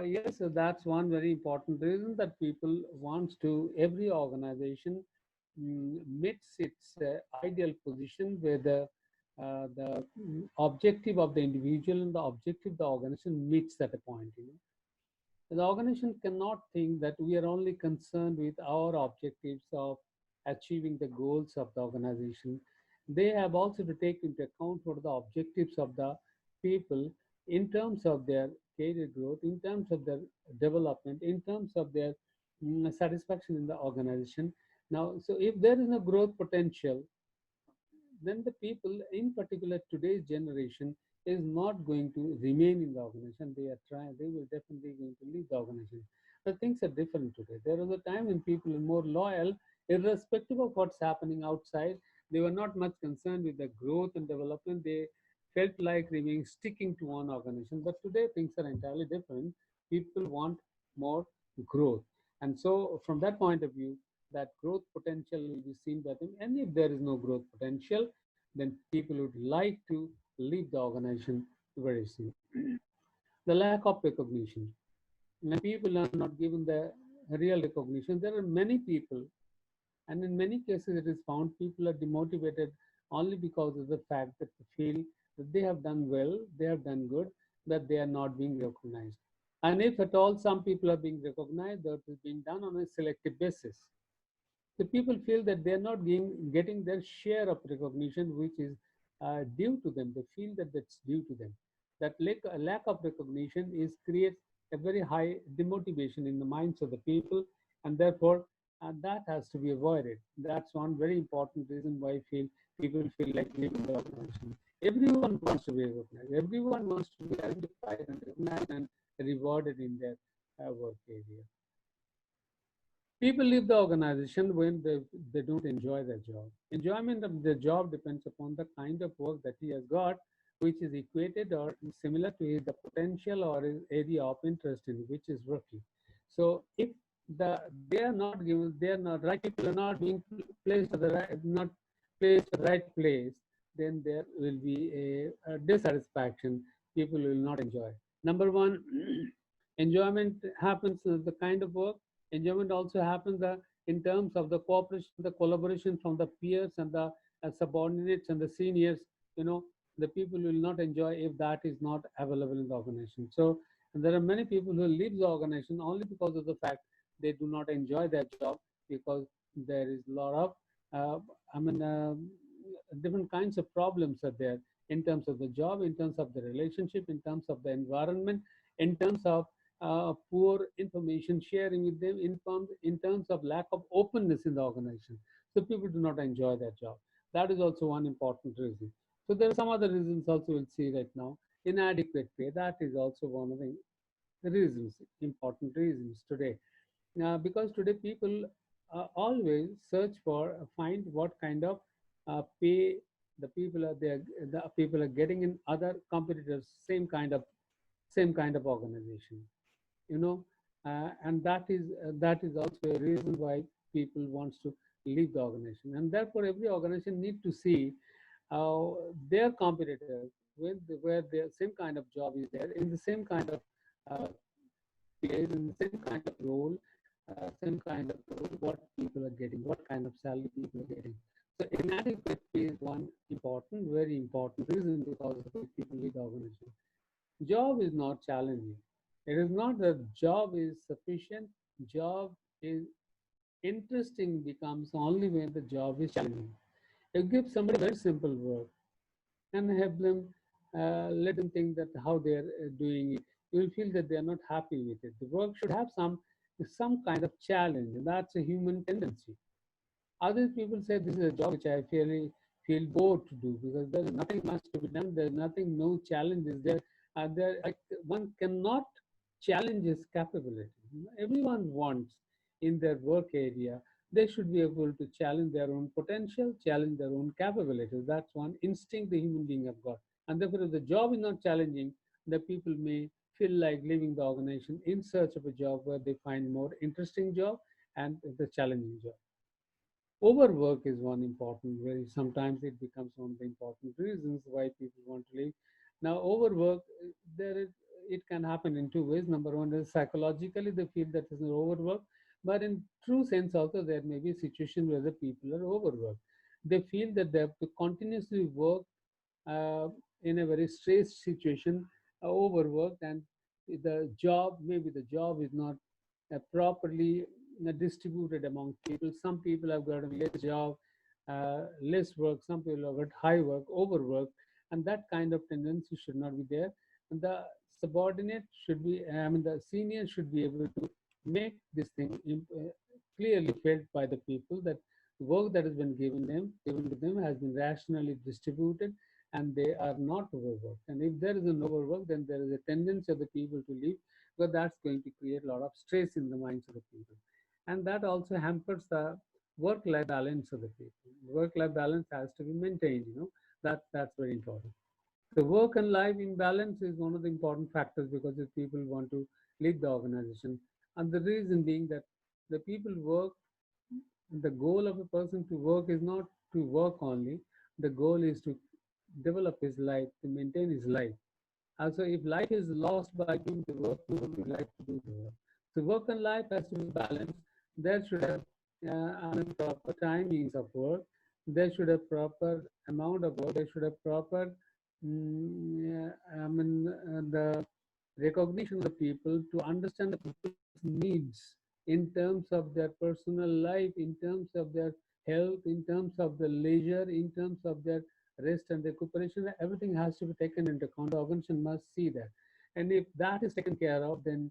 Yes, so that's one very important reason that people wants to, every organization meets its ideal position where the objective of the individual and the objective of the organization meets at a point. The organization cannot think that we are only concerned with our objectives of achieving the goals of the organization. They have also to take into account what are the objectives of the people in terms of their career growth, in terms of their development, in terms of their satisfaction in the organization. Now, so if there is no growth potential, then the people, in particular today's generation, is not going to remain in the organization. They are trying, they will definitely going to leave the organization. But things are different today. There was a time when people are more loyal, irrespective of what's happening outside. They were not much concerned with the growth and development. They felt like remaining sticking to one organization. But today things are entirely different. People want more growth. And so from that point of view, that growth potential will be seen by them. And if there is no growth potential, then people would like to leave the organization very soon. The lack of recognition. When people are not given the real recognition, there are many people, and in many cases it is found people are demotivated only because of the fact that they feel that they have done well, they have done good, that they are not being recognized. And if at all some people are being recognized, that is being done on a selective basis. The people feel that they're not getting their share of recognition, which is due to them. They feel that that's due to them. That lack of recognition is creates a very high demotivation in the minds of the people, and therefore that has to be avoided. That's one very important reason why I feel people feel like leaving the organization. Everyone wants to be recognized. Everyone wants to be identified and recognized and rewarded in their work area. People leave the organization when they don't enjoy their job. Enjoyment of the job depends upon the kind of work that he has got, which is equated or similar to his the potential or his area of interest in which is working. So if they are not given, they are not right people are not being placed at the right, not placed at the right place, then there will be a dissatisfaction. People will not enjoy. Number one, enjoyment happens the kind of work. Enjoyment also happens in terms of the cooperation, the collaboration from the peers and the subordinates and the seniors. You know, the people will not enjoy if that is not available in the organization. So there are many people who leave the organization only because of the fact they do not enjoy their job, because there is a lot of uh, I mean different kinds of problems are there in terms of the job, in terms of the relationship, in terms of the environment, in terms of poor information sharing with them, in terms of lack of openness in the organization. So people do not enjoy their job. That is also one important reason. So there are some other reasons also we'll see right now. Inadequate pay, that is also one of the reasons, important reasons today. Because today people always search for, find what kind of pay the people are there, the people are getting in other competitors, same kind of organization. You know, and that is also a reason why people wants to leave the organization. And therefore, every organization need to see their competitors where the same kind of job is there in the same kind of uh, place, in the same kind of role, same kind of role, what people are getting, what kind of salary people are getting. So inadequate pay is one important, very important reason because of which people leave the organization. Job is not challenging. It is not that job is sufficient. Job is interesting becomes only when the job is challenging. You give somebody very simple work and have them let them think that how they are doing it. You will feel that they are not happy with it. The work should have some kind of challenge. That's a human tendency. Other people say this is a job which I feel bored to do because there is nothing much to be done. There's nothing, no challenges there. One cannot challenge his capability. Everyone wants in their work area, they should be able to challenge their own potential, challenge their own capabilities. That's one instinct the human being have got. And therefore, if the job is not challenging, the people may feel like leaving the organization in search of a job where they find more interesting job and the challenging job. Overwork is one important, very sometimes it becomes one of the important reasons why people want to leave. Now, overwork, there is it can happen in two ways. Number one is psychologically they feel that is overwork, but in true sense also there may be a situation where the people are overworked. They feel that they have to continuously work uh, in a very stressed situation, overworked, and the job, maybe the job is not properly distributed among people. Some people have got a less job, less work. Some people have got high work, overwork, and that kind of tendency should not be there. And the subordinate should be, I mean, the senior should be able to make this thing clearly felt by the people that the work that has been given to them has been rationally distributed and they are not overworked. And if there is an overwork, then there is a tendency of the people to leave because that's going to create a lot of stress in the minds of the people. And that also hampers the work-life balance of the people. Work-life balance has to be maintained, that's very important. The work and life imbalance is one of the important factors because if people want to leave the organization. And the reason being that the people work, the goal of a person to work is not to work only. The goal is to develop his life, to maintain his life. Also, if life is lost by doing the work, we would like to do the work. So work and life has to be balanced. There should have proper timings of work. There should have proper amount of work. There should have proper the recognition of the people to understand the people's needs in terms of their personal life, in terms of their health, in terms of the leisure, in terms of their rest and recuperation. Everything has to be taken into account. The organization must see that. And if that is taken care of, then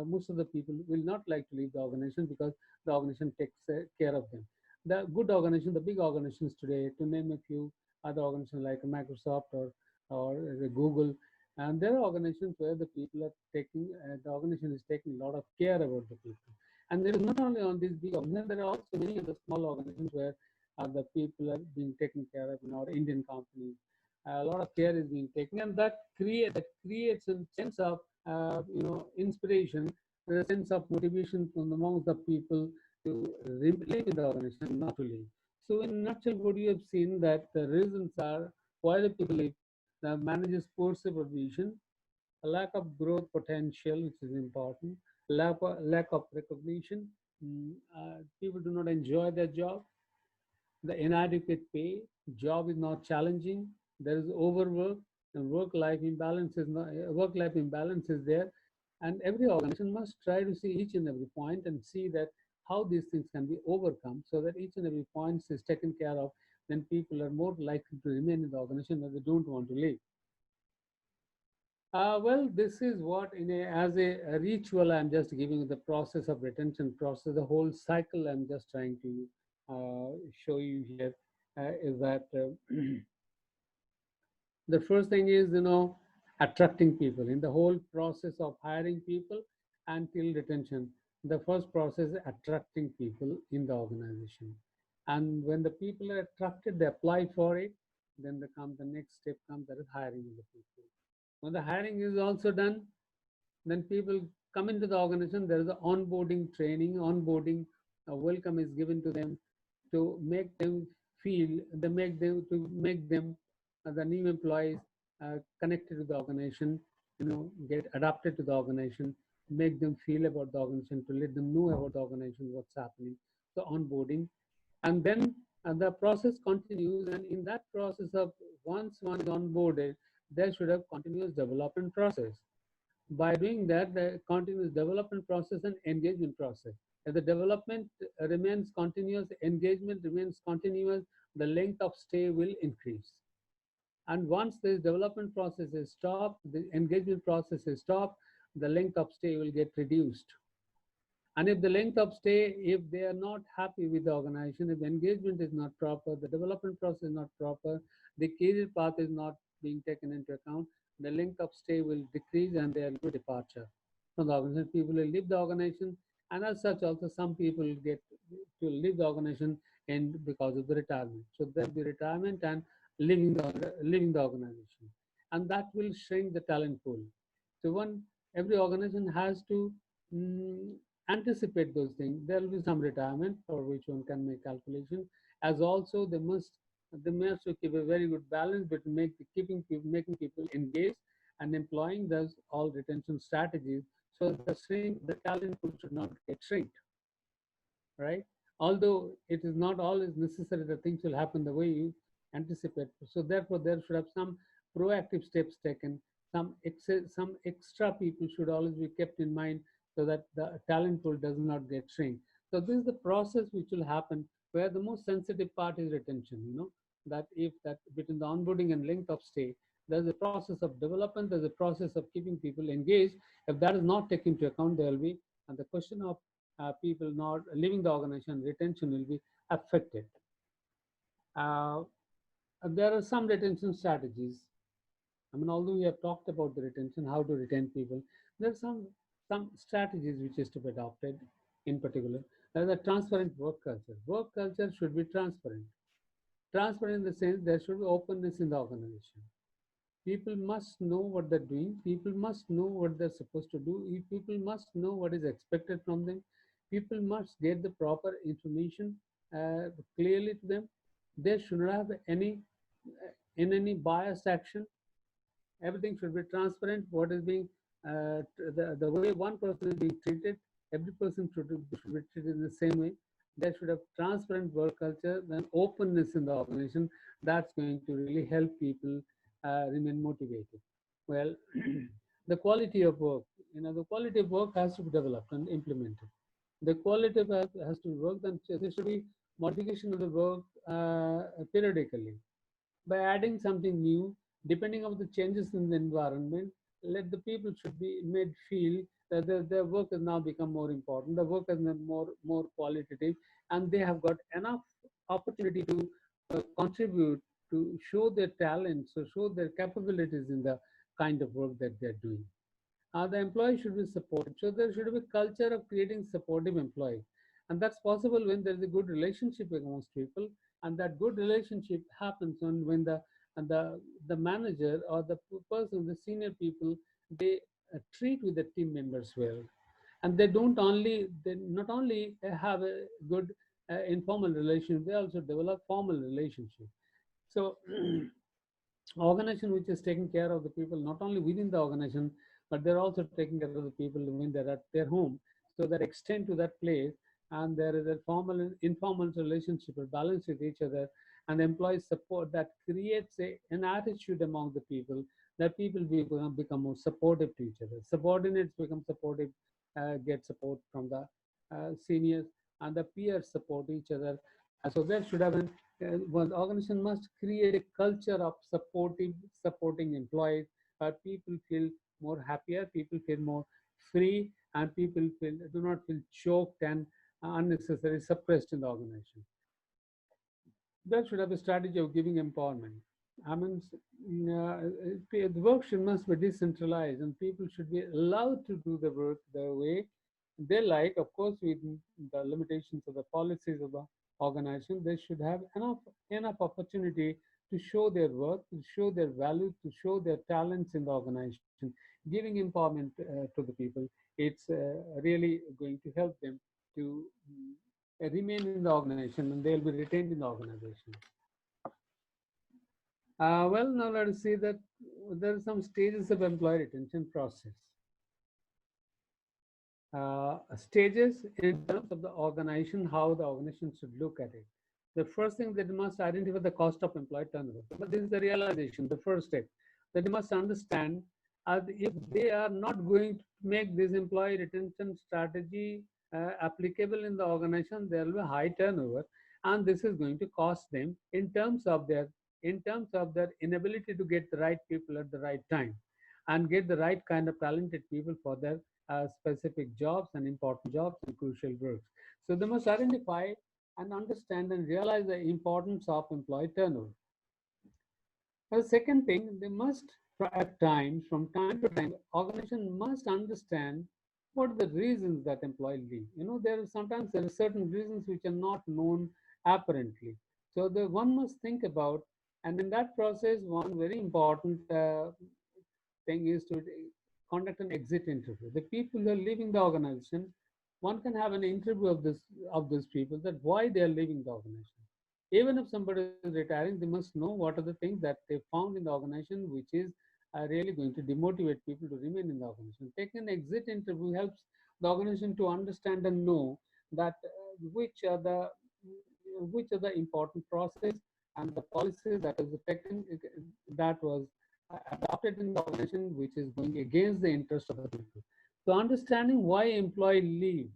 most of the people will not like to leave the organization because the organization takes care of them. The good organization, the big organizations today, to name a few other organizations like Microsoft or Google, and there are organizations where the people are taking, the organization is taking a lot of care about the people. And there is not only on these big organizations, there are also many other small organizations where the people are being taken care of in our Indian companies. A lot of care is being taken, and that creates a sense of inspiration, a sense of motivation from among the people to live in the organization, not to leave. So, in a nutshell, what you have seen that the reasons are why the people leave: the manager's poor supervision, a lack of growth potential, which is important, lack of recognition. People do not enjoy their job, the inadequate pay, job is not challenging, there is overwork, and work-life imbalance is there, and every organization must try to see each and every point and see that how these things can be overcome so that each and every point is taken care of. Then people are more likely to remain in the organization and they don't want to leave. Well, this is what as a ritual, I'm just giving the process of retention process, the whole cycle I'm just trying to show you here is that the first thing is, attracting people in the whole process of hiring people until retention. The first process is attracting people in the organization. And when the people are attracted, they apply for it. Then the next step comes that is hiring the people. When the hiring is also done, then people come into the organization, there is a onboarding training, onboarding welcome is given to them to make them feel, make them the new employees connected to the organization, get adapted to the organization, make them feel about the organization, to let them know about the organization, what's happening, so onboarding. And then the process continues, and in that process of once one is onboarded, there should have continuous development process. By doing that, the continuous development process and engagement process. If the development remains continuous, engagement remains continuous, the length of stay will increase. And once this development process is stopped, the engagement process is stopped, the length of stay will get reduced. And if the length of stay, if they are not happy with the organization, if the engagement is not proper, the development process is not proper, the career path is not being taken into account, the length of stay will decrease and there will be departure from the organization. People will leave the organization, and as such, also some people get to leave the organization and because of the retirement. So there will be retirement and leaving the organization, and that will shrink the talent pool. So every organization has to mm, anticipate those things. There will be some retirement for which one can make calculation. As also they must keep a very good balance between making people engaged and employing those all retention strategies. So the talent pool should not get shrinked, right? Although it is not always necessary that things will happen the way you anticipate. So therefore, there should have some proactive steps taken. Some extra people should always be kept in mind so that the talent pool does not get shrink. So this is the process which will happen where the most sensitive part is retention. That if that between the onboarding and length of stay, there's a process of development, there's a process of keeping people engaged. If that is not taken into account, there will be and the question of people not leaving the organization, retention will be affected. Uh, there are some retention strategies. I mean, although we have talked about the retention, how to retain people, there are some strategies which is to be adopted. In particular, there is a transparent work culture. Work culture should be transparent. Transparent in the sense there should be openness in the organization. People must know what they're doing. People must know what they're supposed to do. People must know what is expected from them. People must get the proper information clearly to them. They should not have any biased action. Everything should be transparent. What is being the way one person is being treated, every person should be treated in the same way. There should have transparent work culture and openness in the organization. That's going to really help people remain motivated. Well, the quality of work, the quality of work has to be developed and implemented. The quality of work has to be worked, and there should be modification of the work periodically by adding something new, depending on the changes in the environment. Let the people should be made feel that their work has now become more important. The work has been more qualitative, and they have got enough opportunity to contribute, to show their talents, or show their capabilities in the kind of work that they're doing. The employee should be supported. So there should be a culture of creating supportive employees. And that's possible when there is a good relationship amongst people. And that good relationship happens when the manager or the person, the senior people, they treat with the team members well. And they not only have a good informal relationship, they also develop formal relationship. So organization which is taking care of the people not only within the organization, but they're also taking care of the people when they're at their home. So that extend to that place, and there is a formal and informal relationship or balance with each other, and employee support that creates an attitude among the people that people become more supportive to each other. Subordinates become supportive, get support from the seniors, and the peers support each other. So there should have been one organization must create a culture of supporting employees, where people feel more happier, people feel more free, and people do not feel choked and unnecessarily suppressed in the organization. There should have a strategy of giving empowerment. I mean, the work must be decentralized, and people should be allowed to do the work the way they like. Of course, with the limitations of the policies of the organization, they should have enough opportunity to show their worth, to show their value, to show their talents in the organization, giving empowerment to the people. It's really going to help them to remain in the organization, and they'll be retained in the organization. Well, now let us see that there are some stages of employee retention process. Stages in terms of the organization, how the organization should look at it. The first thing that they must identify the cost of employee turnover. But this is the realization, the first step, that they must understand if they are not going to make this employee retention strategy applicable in the organization, there will be high turnover, and this is going to cost them in terms of their inability to get the right people at the right time and get the right kind of talented people for their specific jobs and important jobs and crucial works. So they must identify and understand and realize the importance of employee turnover. The second thing, they must, at times, from time to time, organization must understand what are the reasons that employee leave. There are certain reasons which are not known apparently. So the one must think about, and in that process, one very important thing is to conduct an exit interview. The people who are leaving the organization, one can have an interview of those people that why they are leaving the organization. Even if somebody is retiring, they must know what are the things that they found in the organization which is really going to demotivate people to remain in the organization. Taking an exit interview helps the organization to understand and know that which are the important process and the policies that is taken that was adopted in the organization which is going against the interest of the people. So understanding why employee leave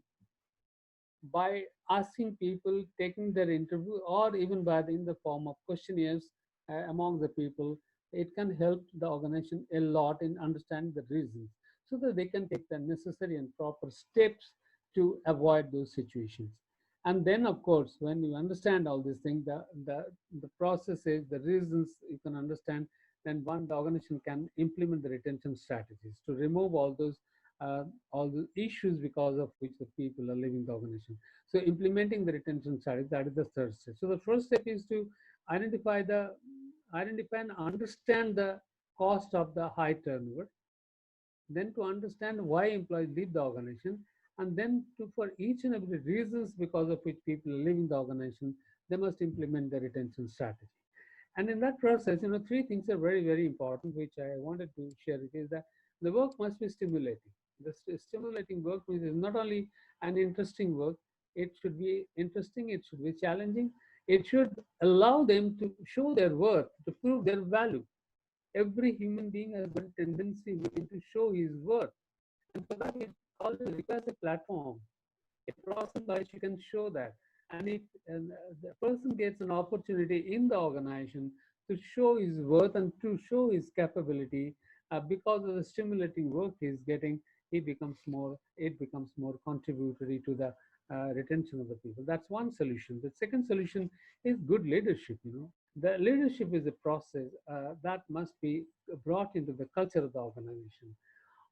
by asking people, taking their interview, or even in the form of questionnaires among the people, it can help the organization a lot in understanding the reasons so that they can take the necessary and proper steps to avoid those situations. And then, of course, when you understand all these things, the processes, the reasons you can understand, then the organization can implement the retention strategies to remove all the issues because of which the people are leaving the organization. So implementing the retention strategy, that is the third step. So the first step is to identify and understand the cost of the high turnover, then to understand why employees leave the organization, and then for each and every reasons because of which people are leaving the organization, they must implement the retention strategy. And in that process, three things are very, very important, which I wanted to share. It is that the work must be stimulating. The stimulating work means is not only an interesting work, it should be interesting, it should be challenging, it should allow them to show their worth, to prove their value. Every human being has one tendency within to show his worth. And for that, it always requires a platform, a process by which you can show that. And the person gets an opportunity in the organization to show his worth and to show his capability because of the stimulating work he's getting, it becomes more contributory to the retention of the people. That's one solution. The second solution is good leadership. The leadership is a process that must be brought into the culture of the organization.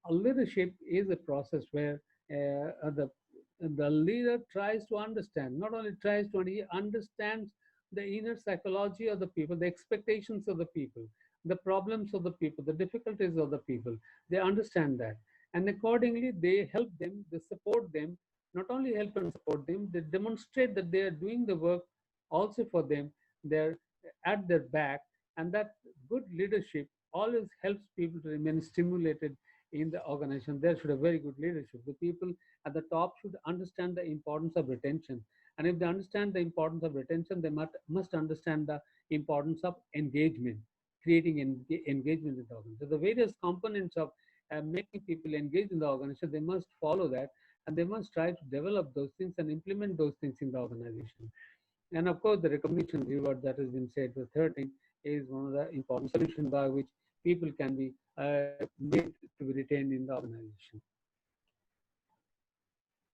Leadership is a process where the leader tries to understand, not only tries to, he understands the inner psychology of the people, the expectations of the people, the problems of the people, the difficulties of the people. They understand that. And accordingly, they help them, they support them, not only help and support them, they demonstrate that they are doing the work also for them. They're at their back. And that good leadership always helps people to remain stimulated in the organization. There should have very good leadership. The people at the top should understand the importance of retention. And if they understand the importance of retention, they must understand the importance of engagement, creating engagement in the organization. So the various components of making people engage in the organization, they must follow that, and they must try to develop those things and implement those things in the organization. And of course, the recognition reward that has been said, the third thing, is one of the important solutions by which people can be made to be retained in the organization.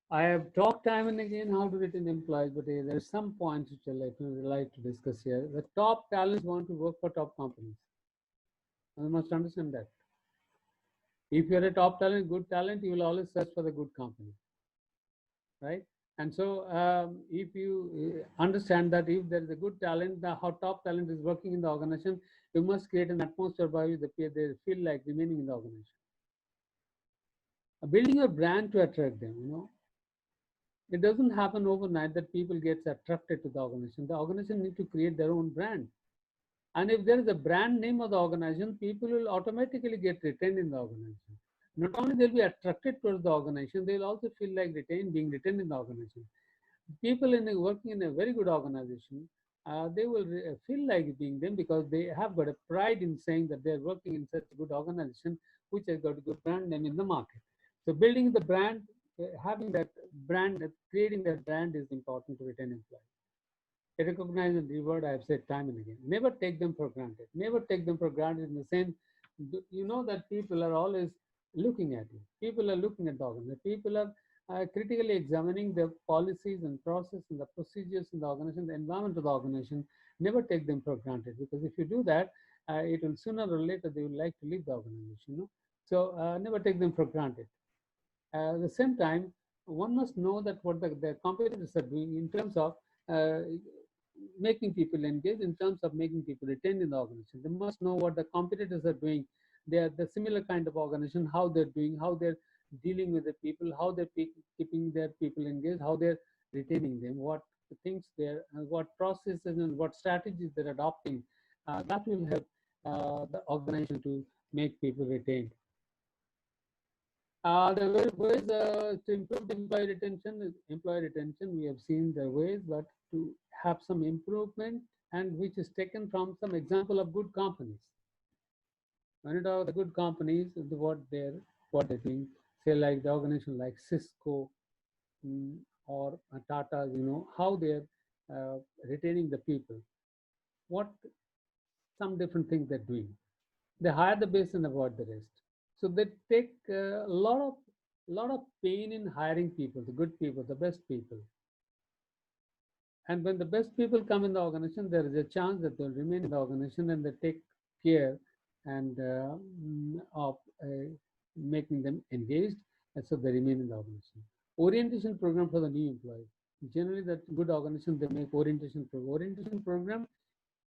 I have talked time and again how to retain employees, but there are some points which like to discuss here. The top talents want to work for top companies. You must understand that. If you're a top talent, good talent, you will always search for the good company, right? And so, if you understand that if there is a good talent, the how top talent is working in the organization, you must create an atmosphere by which they feel like remaining in the organization. Building a brand to attract them, it doesn't happen overnight that people get attracted to the organization. The organization need to create their own brand. And if there is a brand name of the organization, people will automatically get retained in the organization. Not only they'll be attracted towards the organization, they'll also feel like being retained in the organization. People working in a very good organization, they will feel like being them because they have got a pride in saying that they're working in such a good organization, which has got a good brand name in the market. So building the brand, having that brand, creating that brand is important to retain employees. Recognize and reward, I have said time and again. Never take them for granted. Never take them for granted in the sense, you know that people are always looking at you. People are looking at the organization. People are critically examining the policies and process and the procedures in the organization, the environment of the organization. Never take them for granted, because if you do that, it will sooner or later they will like to leave the organization. So never take them for granted. At the same time, one must know that what the competitors are doing in terms of uh, making people engage, in terms of making people retain in the organization. They must know what the competitors are doing. They are the similar kind of organization, how they're doing, how they're dealing with the people, how they're keeping their people engaged, how they're retaining them, what things they're, what processes and what strategies they're adopting. That will help the organization to make people retained. The ways to improve employee retention, we have seen the ways, but to have some improvement, and which is taken from some example of good companies. When you talk the good companies, what they're doing, say like the organization like Cisco, or Tata, how they're retaining the people. What some different things they're doing. They hire the best and avoid the rest. So they take a lot of pain in hiring people, the good people, the best people. And when the best people come in the organization, there is a chance that they'll remain in the organization, and they take care and of making them engaged, and so they remain in the organization. Orientation program for the new employees. Generally, that good organization they make orientation program. Orientation program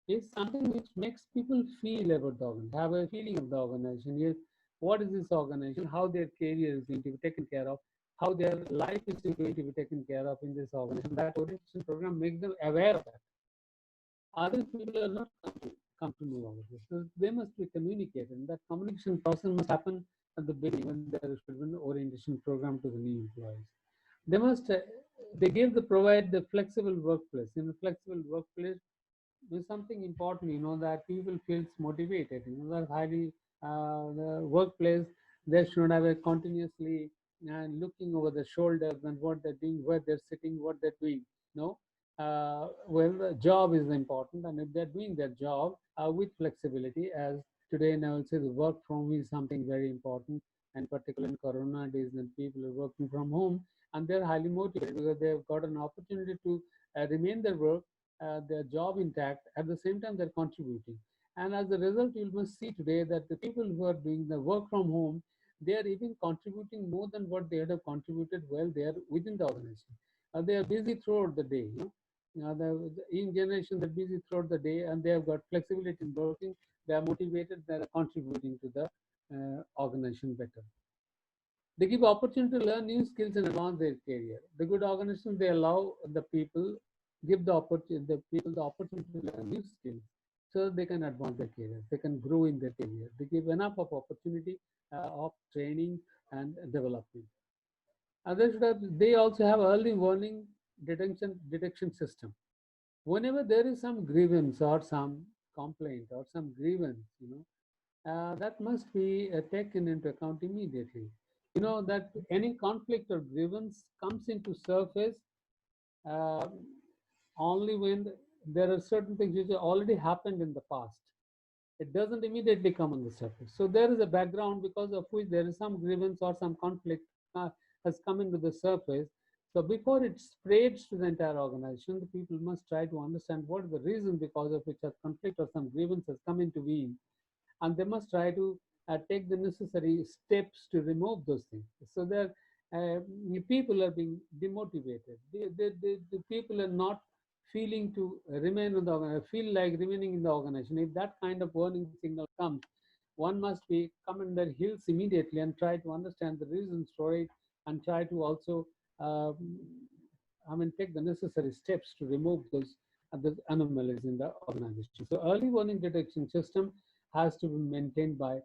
is something which makes people feel about the organization, have a feeling of the organization. Yes, what is this organization? How their career is going to be taken care of, how their life is going to be taken care of in this organization. That orientation program makes them aware of that. Other people are not come to know about this. So they must be communicated, and that communication process must happen at the beginning when there should be an orientation program to the new employees. They must provide the flexible workplace. In a flexible workplace, there's something important, that people feels motivated, that highly the workplace, they should have a continuously looking over the shoulders and what they're doing, where they're sitting, what they're doing. No, well, the job is important, and if they're doing their job with flexibility, as today, and I will say the work from home is something very important, and particularly in Corona days, when people are working from home, and they're highly motivated because they've got an opportunity to remain their job intact. At the same time, they're contributing. And as a result, you must see today that the people who are doing the work from home, they are even contributing more than what they had have contributed while they are within the organization. They are busy throughout the day. The young generation, they're busy throughout the day, and they have got flexibility in working. They are motivated. They are contributing to the organization better. They give opportunity to learn new skills and advance their career. The good organizations, they allow the people, give the people the opportunity to learn new skills so they can advance their career. They can grow in their career. They give enough of opportunity of training and development. They also have early warning detection system. Whenever there is some grievance or some complaint or some grievance, that must be taken into account immediately. You know that any conflict or grievance comes into surface uh, only when there are certain things which have already happened in the past. It doesn't immediately come on the surface. So there is a background because of which there is some grievance or some conflict has come into the surface. So before it spreads to the entire organization, the people must try to understand what is the reason because of which a conflict or some grievance has come into being, and they must try to take the necessary steps to remove those things. So there, uh, people are being demotivated. The people are not feeling to remain in the feel like remaining in the organization. If that kind of warning signal comes, one must be come in their heels immediately and try to understand the reasons for it, and try to also um, take the necessary steps to remove those anomalies in the organization. So early warning detection system has to be maintained by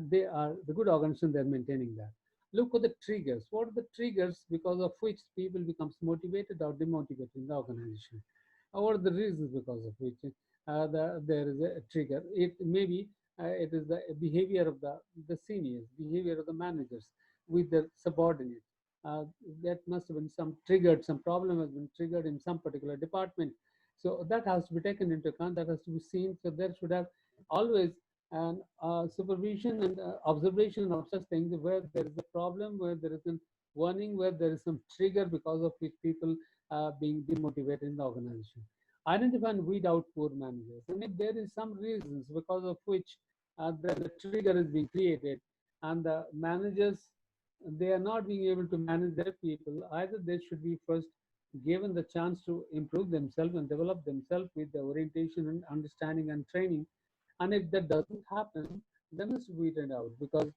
they are the good organization. They're maintaining that. Look for the triggers. What are the triggers because of which people becomes motivated or demotivated in the organization? What are the reasons because of which there is a trigger? It may be it is the behavior of the seniors, behavior of the managers with their subordinates. Uh, that must have been some problem has been triggered in some particular department. So that has to be taken into account, that has to be seen. So there should have always an supervision and observation of such things where there is a problem, where there is a warning, where there is some trigger because of which people being demotivated in the organization. Identify and weed out poor managers. And if there is some reasons because of which the trigger is being created, and the managers they are not being able to manage their people, either they should be first given the chance to improve themselves and develop themselves with the orientation and understanding and training. And if that doesn't happen, they must weed it out, because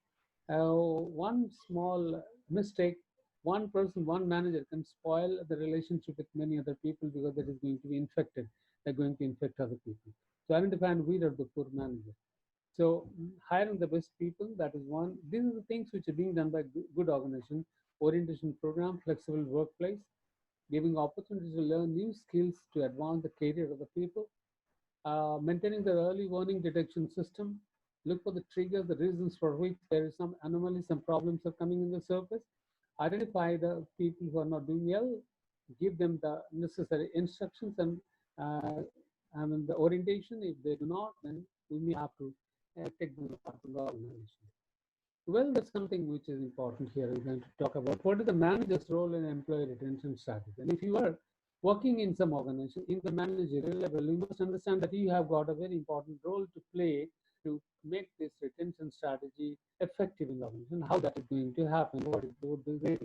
one small mistake, one person, one manager can spoil the relationship with many other people, because that is going to be infected. They're going to infect other people. So identify and weed out the poor manager. So hiring the best people, that is one. These are the things which are being done by good organization. Orientation program, flexible workplace, giving opportunities to learn new skills to advance the career of the people, maintaining the early warning detection system, look for the triggers, the reasons for which there is some anomalies, some problems are coming in the surface, identify the people who are not doing well, give them the necessary instructions and uh, the orientation. If they do not, then we may have to take them apart from the organization. Well, that's something which is important here. We're going to talk about what is the manager's role in employee retention strategy. And if you are working in some organization, in the managerial level, you must understand that you have got a very important role to play to make this retention strategy effective in the organization. How that is going to happen, what is the way.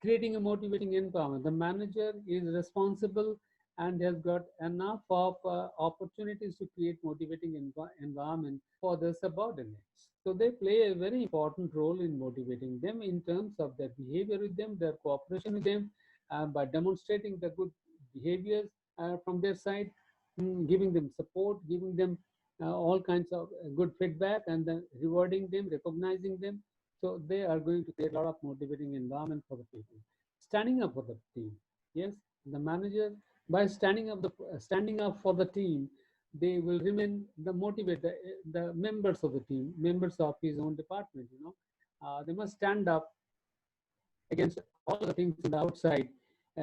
Creating a motivating environment. The manager is responsible and has got enough of opportunities to create motivating environment for the subordinates. So they play a very important role in motivating them in terms of their behavior with them, their cooperation with them, by demonstrating the good behaviors from their side, giving them support, giving them all kinds of good feedback, and then rewarding them, recognizing them. So they are going to create a lot of motivating environment for the people. Standing up for the team. Yes, the manager, by standing up for the team, they will remain the motivate the members of the team, members of his own department. They must stand up against all the things in the outside,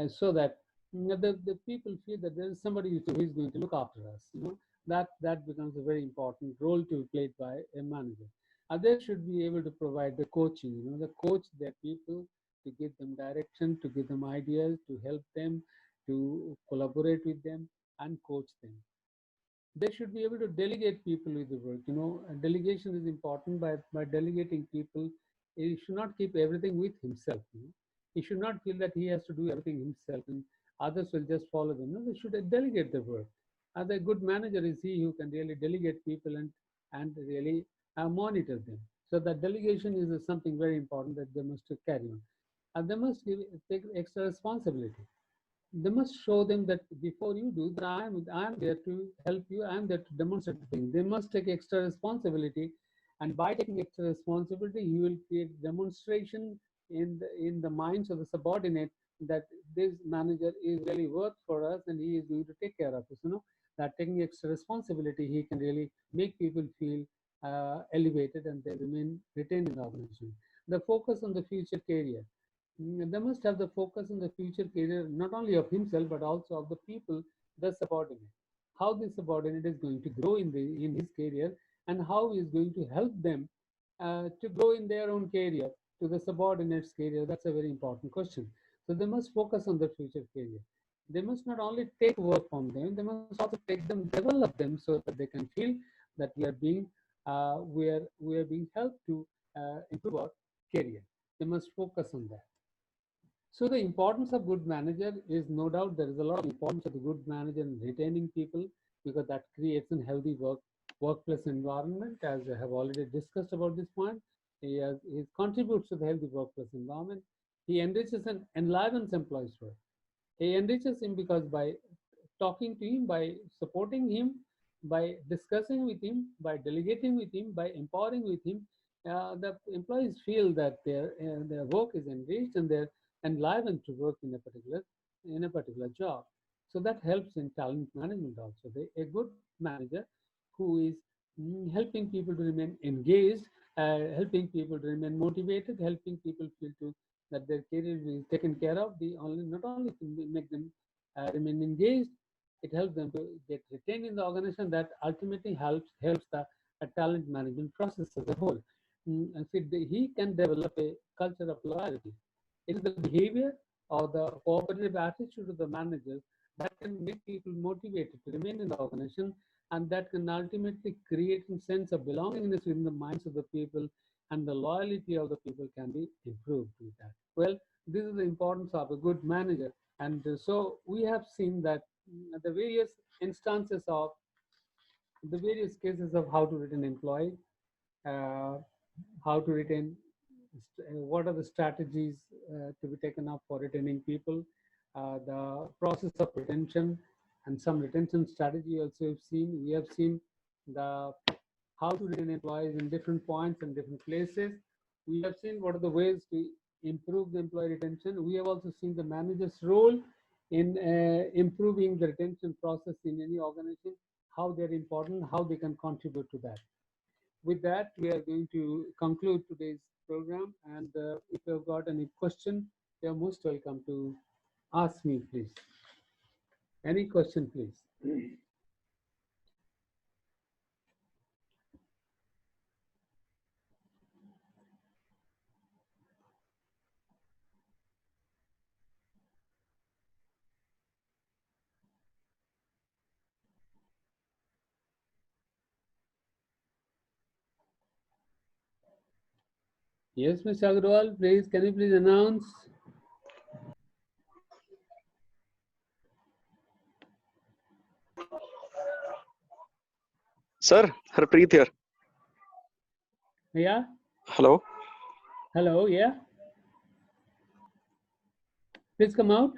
so that the people feel that there is somebody who is going to look after us. That becomes a very important role to be played by a manager. Others should be able to provide the coaching. The coach their people, to give them direction, to give them ideas, to help them, to collaborate with them and coach them. They should be able to delegate people with the work. Delegation is important. By delegating people, he should not keep everything with himself. He should not feel that he has to do everything himself and others will just follow them. No, they should delegate the work. And a good manager is he who can really delegate people and really monitor them. So that delegation is something very important that they must carry on. And they must take extra responsibility. They must show them that before you do that, I'm there to help you. I'm there to demonstrate the thing. They must take extra responsibility, and by taking extra responsibility, you will create demonstration in the minds of the subordinate that this manager is really worth for us, and he is going to take care of us. That taking extra responsibility, he can really make people feel elevated, and they remain retained in the organization. The focus on the future career. They must have the focus on the future career, not only of himself, but also of the people, the subordinate. How the subordinate is going to grow in his career, and how he is going to help them to grow in their own career to the subordinate's career. That's a very important question. So they must focus on their future career. They must not only take work from them, they must also take them, develop them, so that they can feel that we are being helped to improve our career. They must focus on that. So the importance of good manager is no doubt there is a lot of importance of the good manager in retaining people, because that creates a healthy workplace environment. As I have already discussed about this point, he contributes to the healthy workplace environment. He enriches and enlivens employees' work. He enriches him because by talking to him, by supporting him, by discussing with him, by delegating with him, by empowering with him, the employees feel that their work is enriched and they're enlivened to work in a particular job. So that helps in talent management also. A good manager who is helping people to remain engaged, helping people to remain motivated, helping people feel to that their career is taken care of. The only not only to make them remain engaged, it helps them to get retained in the organization. That ultimately helps the talent management process as a whole. And so he can develop a culture of loyalty. It is the behavior or the cooperative attitude of the managers that can make people motivated to remain in the organization, and that can ultimately create a sense of belongingness in the minds of the people, and the loyalty of the people can be improved with that. Well, this is the importance of a good manager. And so we have seen that the various instances of the various cases of how to retain employee, uh, how to retain, what are the strategies to be taken up for retaining people, the process of retention, and some retention strategy also have seen. We have seen the how to retain employees in different points and different places. We have seen what are the ways to improve the employee retention. We have also seen the manager's role in improving the retention process in any organization, how they're important, how they can contribute to that. With that, we are going to conclude today's program. And if you've got any question, you're most welcome to ask me, please. Any question, please. Yes, Mr. Agarwal, please, can you please announce? Sir, Harpreet here. Yeah. Hello. Hello. Yeah. Please come out.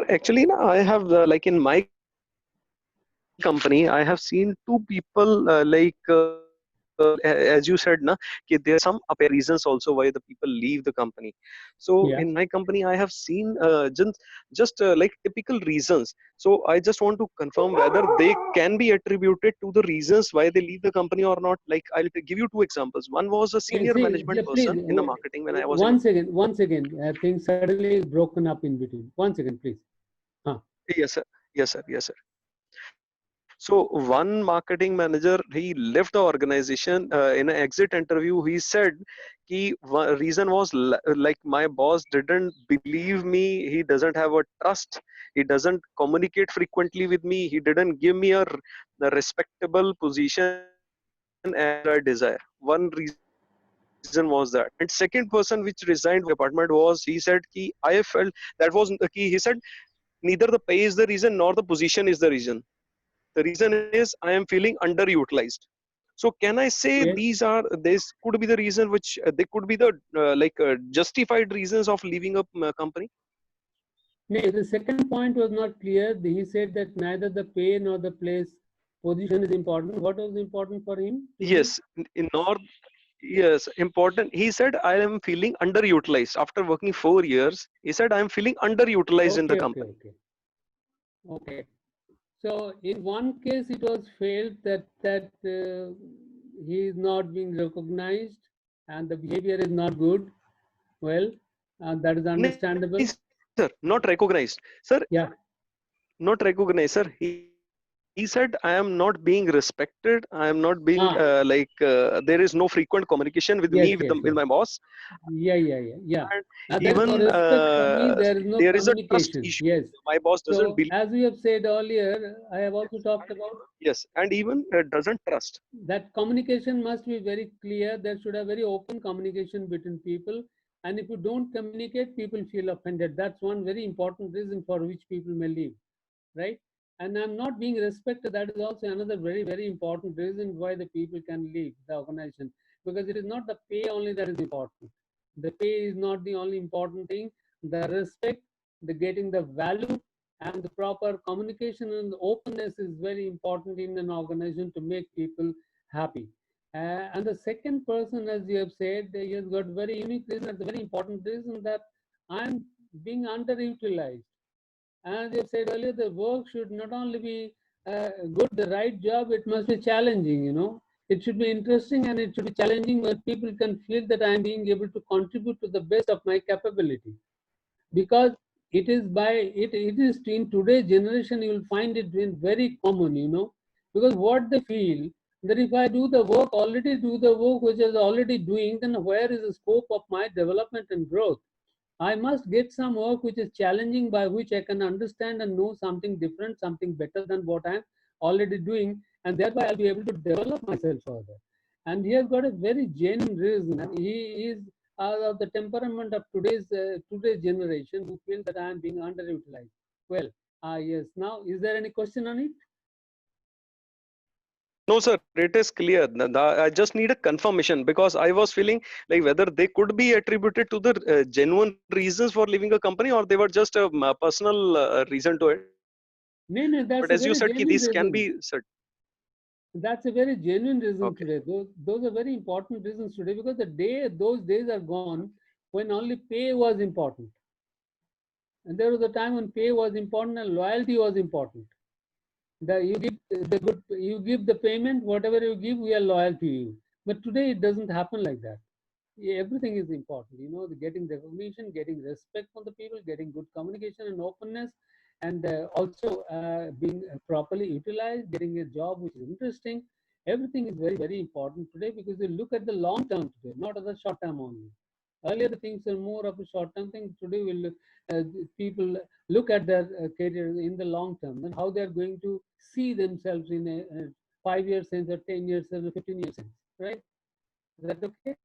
Actually, I have like in my company, I have seen two people as you said, na, कि there are some apparent reasons also why the people leave the company. So in my Yeah. company, I have seen just like typical reasons. So I just want to confirm whether they can be attributed to the reasons why they leave the company or not. Like I'll give you two examples. One was a See, senior yeah, management please, person in the marketing when I was in. once again, things suddenly broken up in between. Once again, please. Huh. Yes, sir. Yes, sir. Yes, sir. So one marketing manager, he left the organization in an exit interview. He said, "Ki reason was like my boss didn't believe me. He doesn't have a trust. He doesn't communicate frequently with me. He didn't give me a respectable position as I desire." One reason was that. And second person which resigned from the department was, he said, "Ki I felt that was ki he said neither the pay is the reason nor the position is the reason. The reason is I am feeling underutilized." So can I say these Yes. are, this could be the reason which they could be the justified reasons of leaving a company? No, the second point was not clear. He said that neither the pay nor the place position is important. What was important for him to leave? Yes, in North, yes, important. He said I am feeling underutilized after working 4 years. He said I am feeling underutilized in the Okay, okay, company. okay. Okay. So in one case, it was felt that he is not being recognized and the behavior is not good. Well, that is understandable. Nahi, sir, not recognized. Sir, Yeah. not recognized, sir. He said he said, I am not being respected. I am not being Ah, there is no frequent communication with yes, me, with yes, with yes. my boss. Yeah. And There is no even respect for me. There is no there is a trust communication. issue. Yes. My boss doesn't So believe. as we have said earlier, I have also Yes, talked about yes, and even doesn't trust. that communication must be very clear. There should have very open communication between people. And if you don't communicate, people feel offended. That's one very important reason for which people may leave, right? And I'm not being respected. That is also another very, very important reason why the people can leave the organization, because it is not the pay only that is important. The pay is not the only important thing. The respect, the getting the value, and the proper communication and openness is very important in an organization to make people happy. And the second person, as you have said, he has got very unique reason. It's a very important reason that I'm being underutilized. As you said earlier, the work should not only be good, the right job, it must be challenging, It should be interesting and it should be challenging where people can feel that I am being able to contribute to the best of my capability. Because it is in today's generation, you will find it been very common, because what they feel that if I do the work which is already doing, then where is the scope of my development and growth? I must get some work which is challenging, by which I can understand and know something different, something better than what I'm already doing, and thereby I'll be able to develop myself further. And he has got a very genuine reason, and he is of the temperament of today's generation who feel that I am being underutilized. Well, yes. Now, is there any question on it? No, sir, it is clear. I just need a confirmation because I was feeling like whether they could be attributed to the genuine reasons for leaving a company, or they were just a personal reason to it. No, no, But that's a as you very said, ki, genuine this can reason. be said. That's a very genuine reason Okay. today. Those are very important reasons today, because those days are gone when only pay was important. And there was a time when pay was important and loyalty was important. You give the payment, whatever you give, we are loyal to you. But today it doesn't happen like that. Yeah, everything is important, getting recognition, getting respect from the people, getting good communication and openness, and also being properly utilized, getting a job which is interesting. Everything is very, very important today, because you look at the long term today, not at the short term only. Earlier the things are more of a short term thing. Today people look at their career in the long term and how they are going to see themselves in a 5 year sense, or 10 years sense, or 15 years sense, right? Is that okay?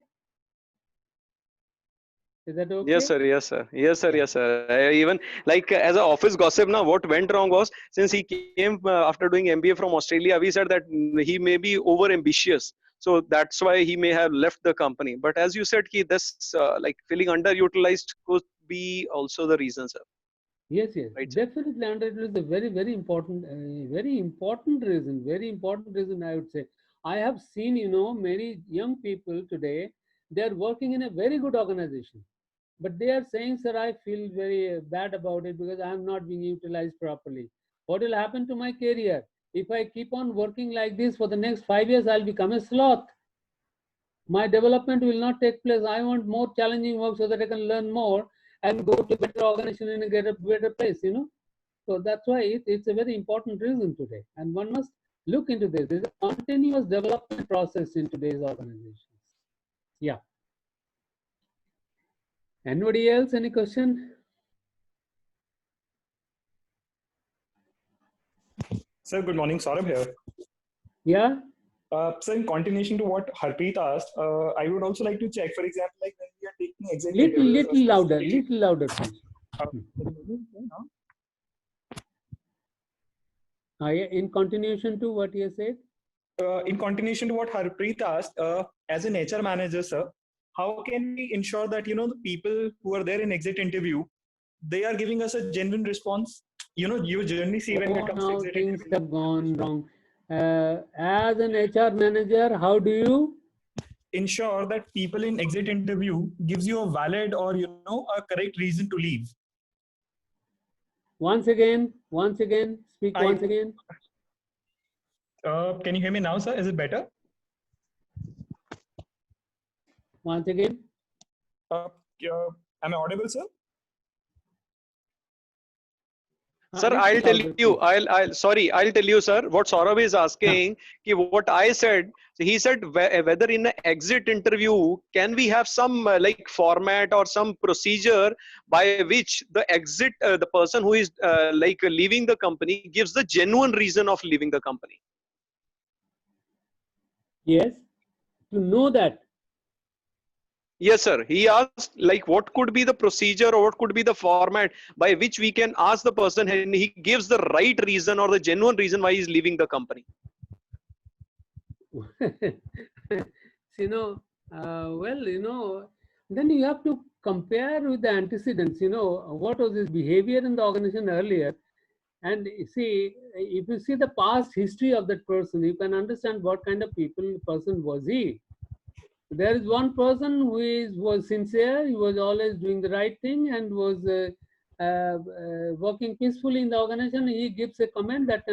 Is that Yes, okay? sir. Yes, sir. Yes, sir. Yeah. Yes, sir. Even like as an office gossip, now what went wrong was since he came after doing MBA from Australia, we said that he may be over ambitious, so that's why he may have left the company. But as you said, ki this like feeling underutilized could be also the reason, sir. Yes, yes, Right, sir. definitely. And it is a very, very important reason. Very important reason, I would say. I have seen, many young people today. They are working in a very good organization, but they are saying, "Sir, I feel very bad about it because I am not being utilized properly. What will happen to my career if I keep on working like this for the next 5 years? I'll become a sloth. My development will not take place. I want more challenging work so that I can learn more and go to a better organization and get a better place. So that's why it's a very important reason today. And one must look into this. There's a continuous development process in today's organizations. Yeah. Anybody else? Any question? Sir, good morning. Saurabh here. Yeah. So, in continuation to what Harpreet asked, I would also like to check, for example, like when we are taking exit interviews or specifically. Little louder, please. Yeah, in continuation to what you said. In continuation to what Harpreet asked, as an HR manager, sir, how can we ensure that the people who are there in exit interview, they are giving us a genuine response? You generally see when Oh, it comes to now exit things interview. have gone wrong. As an HR manager, how do you? Ensure that people in exit interview gives you a valid or a correct reason to leave. Once again, speak I once again. Can you hear me now, sir? Is it better? Once again. Uh, am I audible, sir? Sir, Let's I'll tell solve it, you. please. I'll tell you, sir. What Saurabh is asking, ki what I said. He said whether in an exit interview can we have some like format or some procedure by which the exit, the person who is like leaving the company gives the genuine reason of leaving the company. Yes, to know that. Yes, sir. He asked like what could be the procedure or what could be the format by which we can ask the person and he gives the right reason or the genuine reason why he's leaving the company. Well, then you have to compare with the antecedents, what was his behavior in the organization earlier. And see, if you see the past history of that person, you can understand what kind of person was he. There is one person who was sincere, he was always doing the right thing and was working peacefully in the organization. He gives a comment that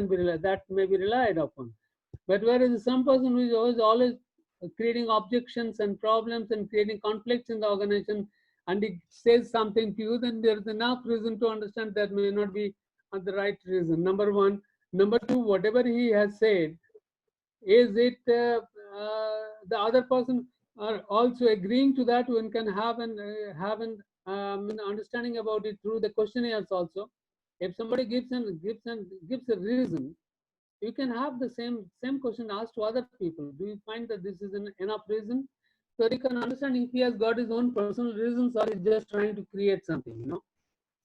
may be relied upon. But whereas some person who is always creating objections and problems and creating conflicts in the organization, and he says something to you, then there's enough reason to understand that may not be the right reason. Number one. Number two, whatever he has said, is it the other person are also agreeing to that? One can have an understanding about it through the questionnaires also. If somebody gives a reason, you can have the same question asked to other people. Do you find that this is an enough reason? So you can understand if he has got his own personal reasons or is just trying to create something.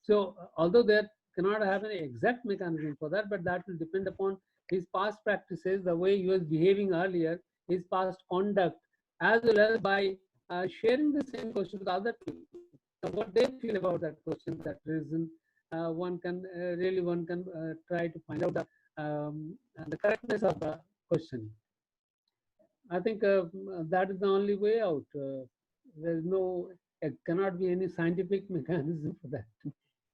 So although there cannot have an exact mechanism for that, but that will depend upon his past practices, the way he was behaving earlier, his past conduct, as well as by sharing the same question with other people. What they feel about that question, that reason, one can try to find out the correctness of the question. I think that is the only way out. It cannot be any scientific mechanism for that.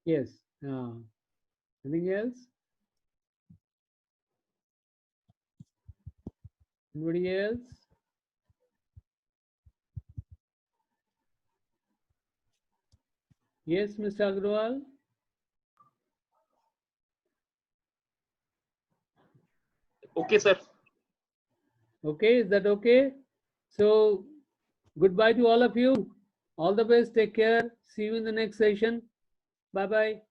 Yes. Anything else? Anybody else? Yes, Mr. Agrawal. Okay, sir. Okay, is that okay? So, goodbye to all of you. All the best. Take care. See you in the next session. Bye bye.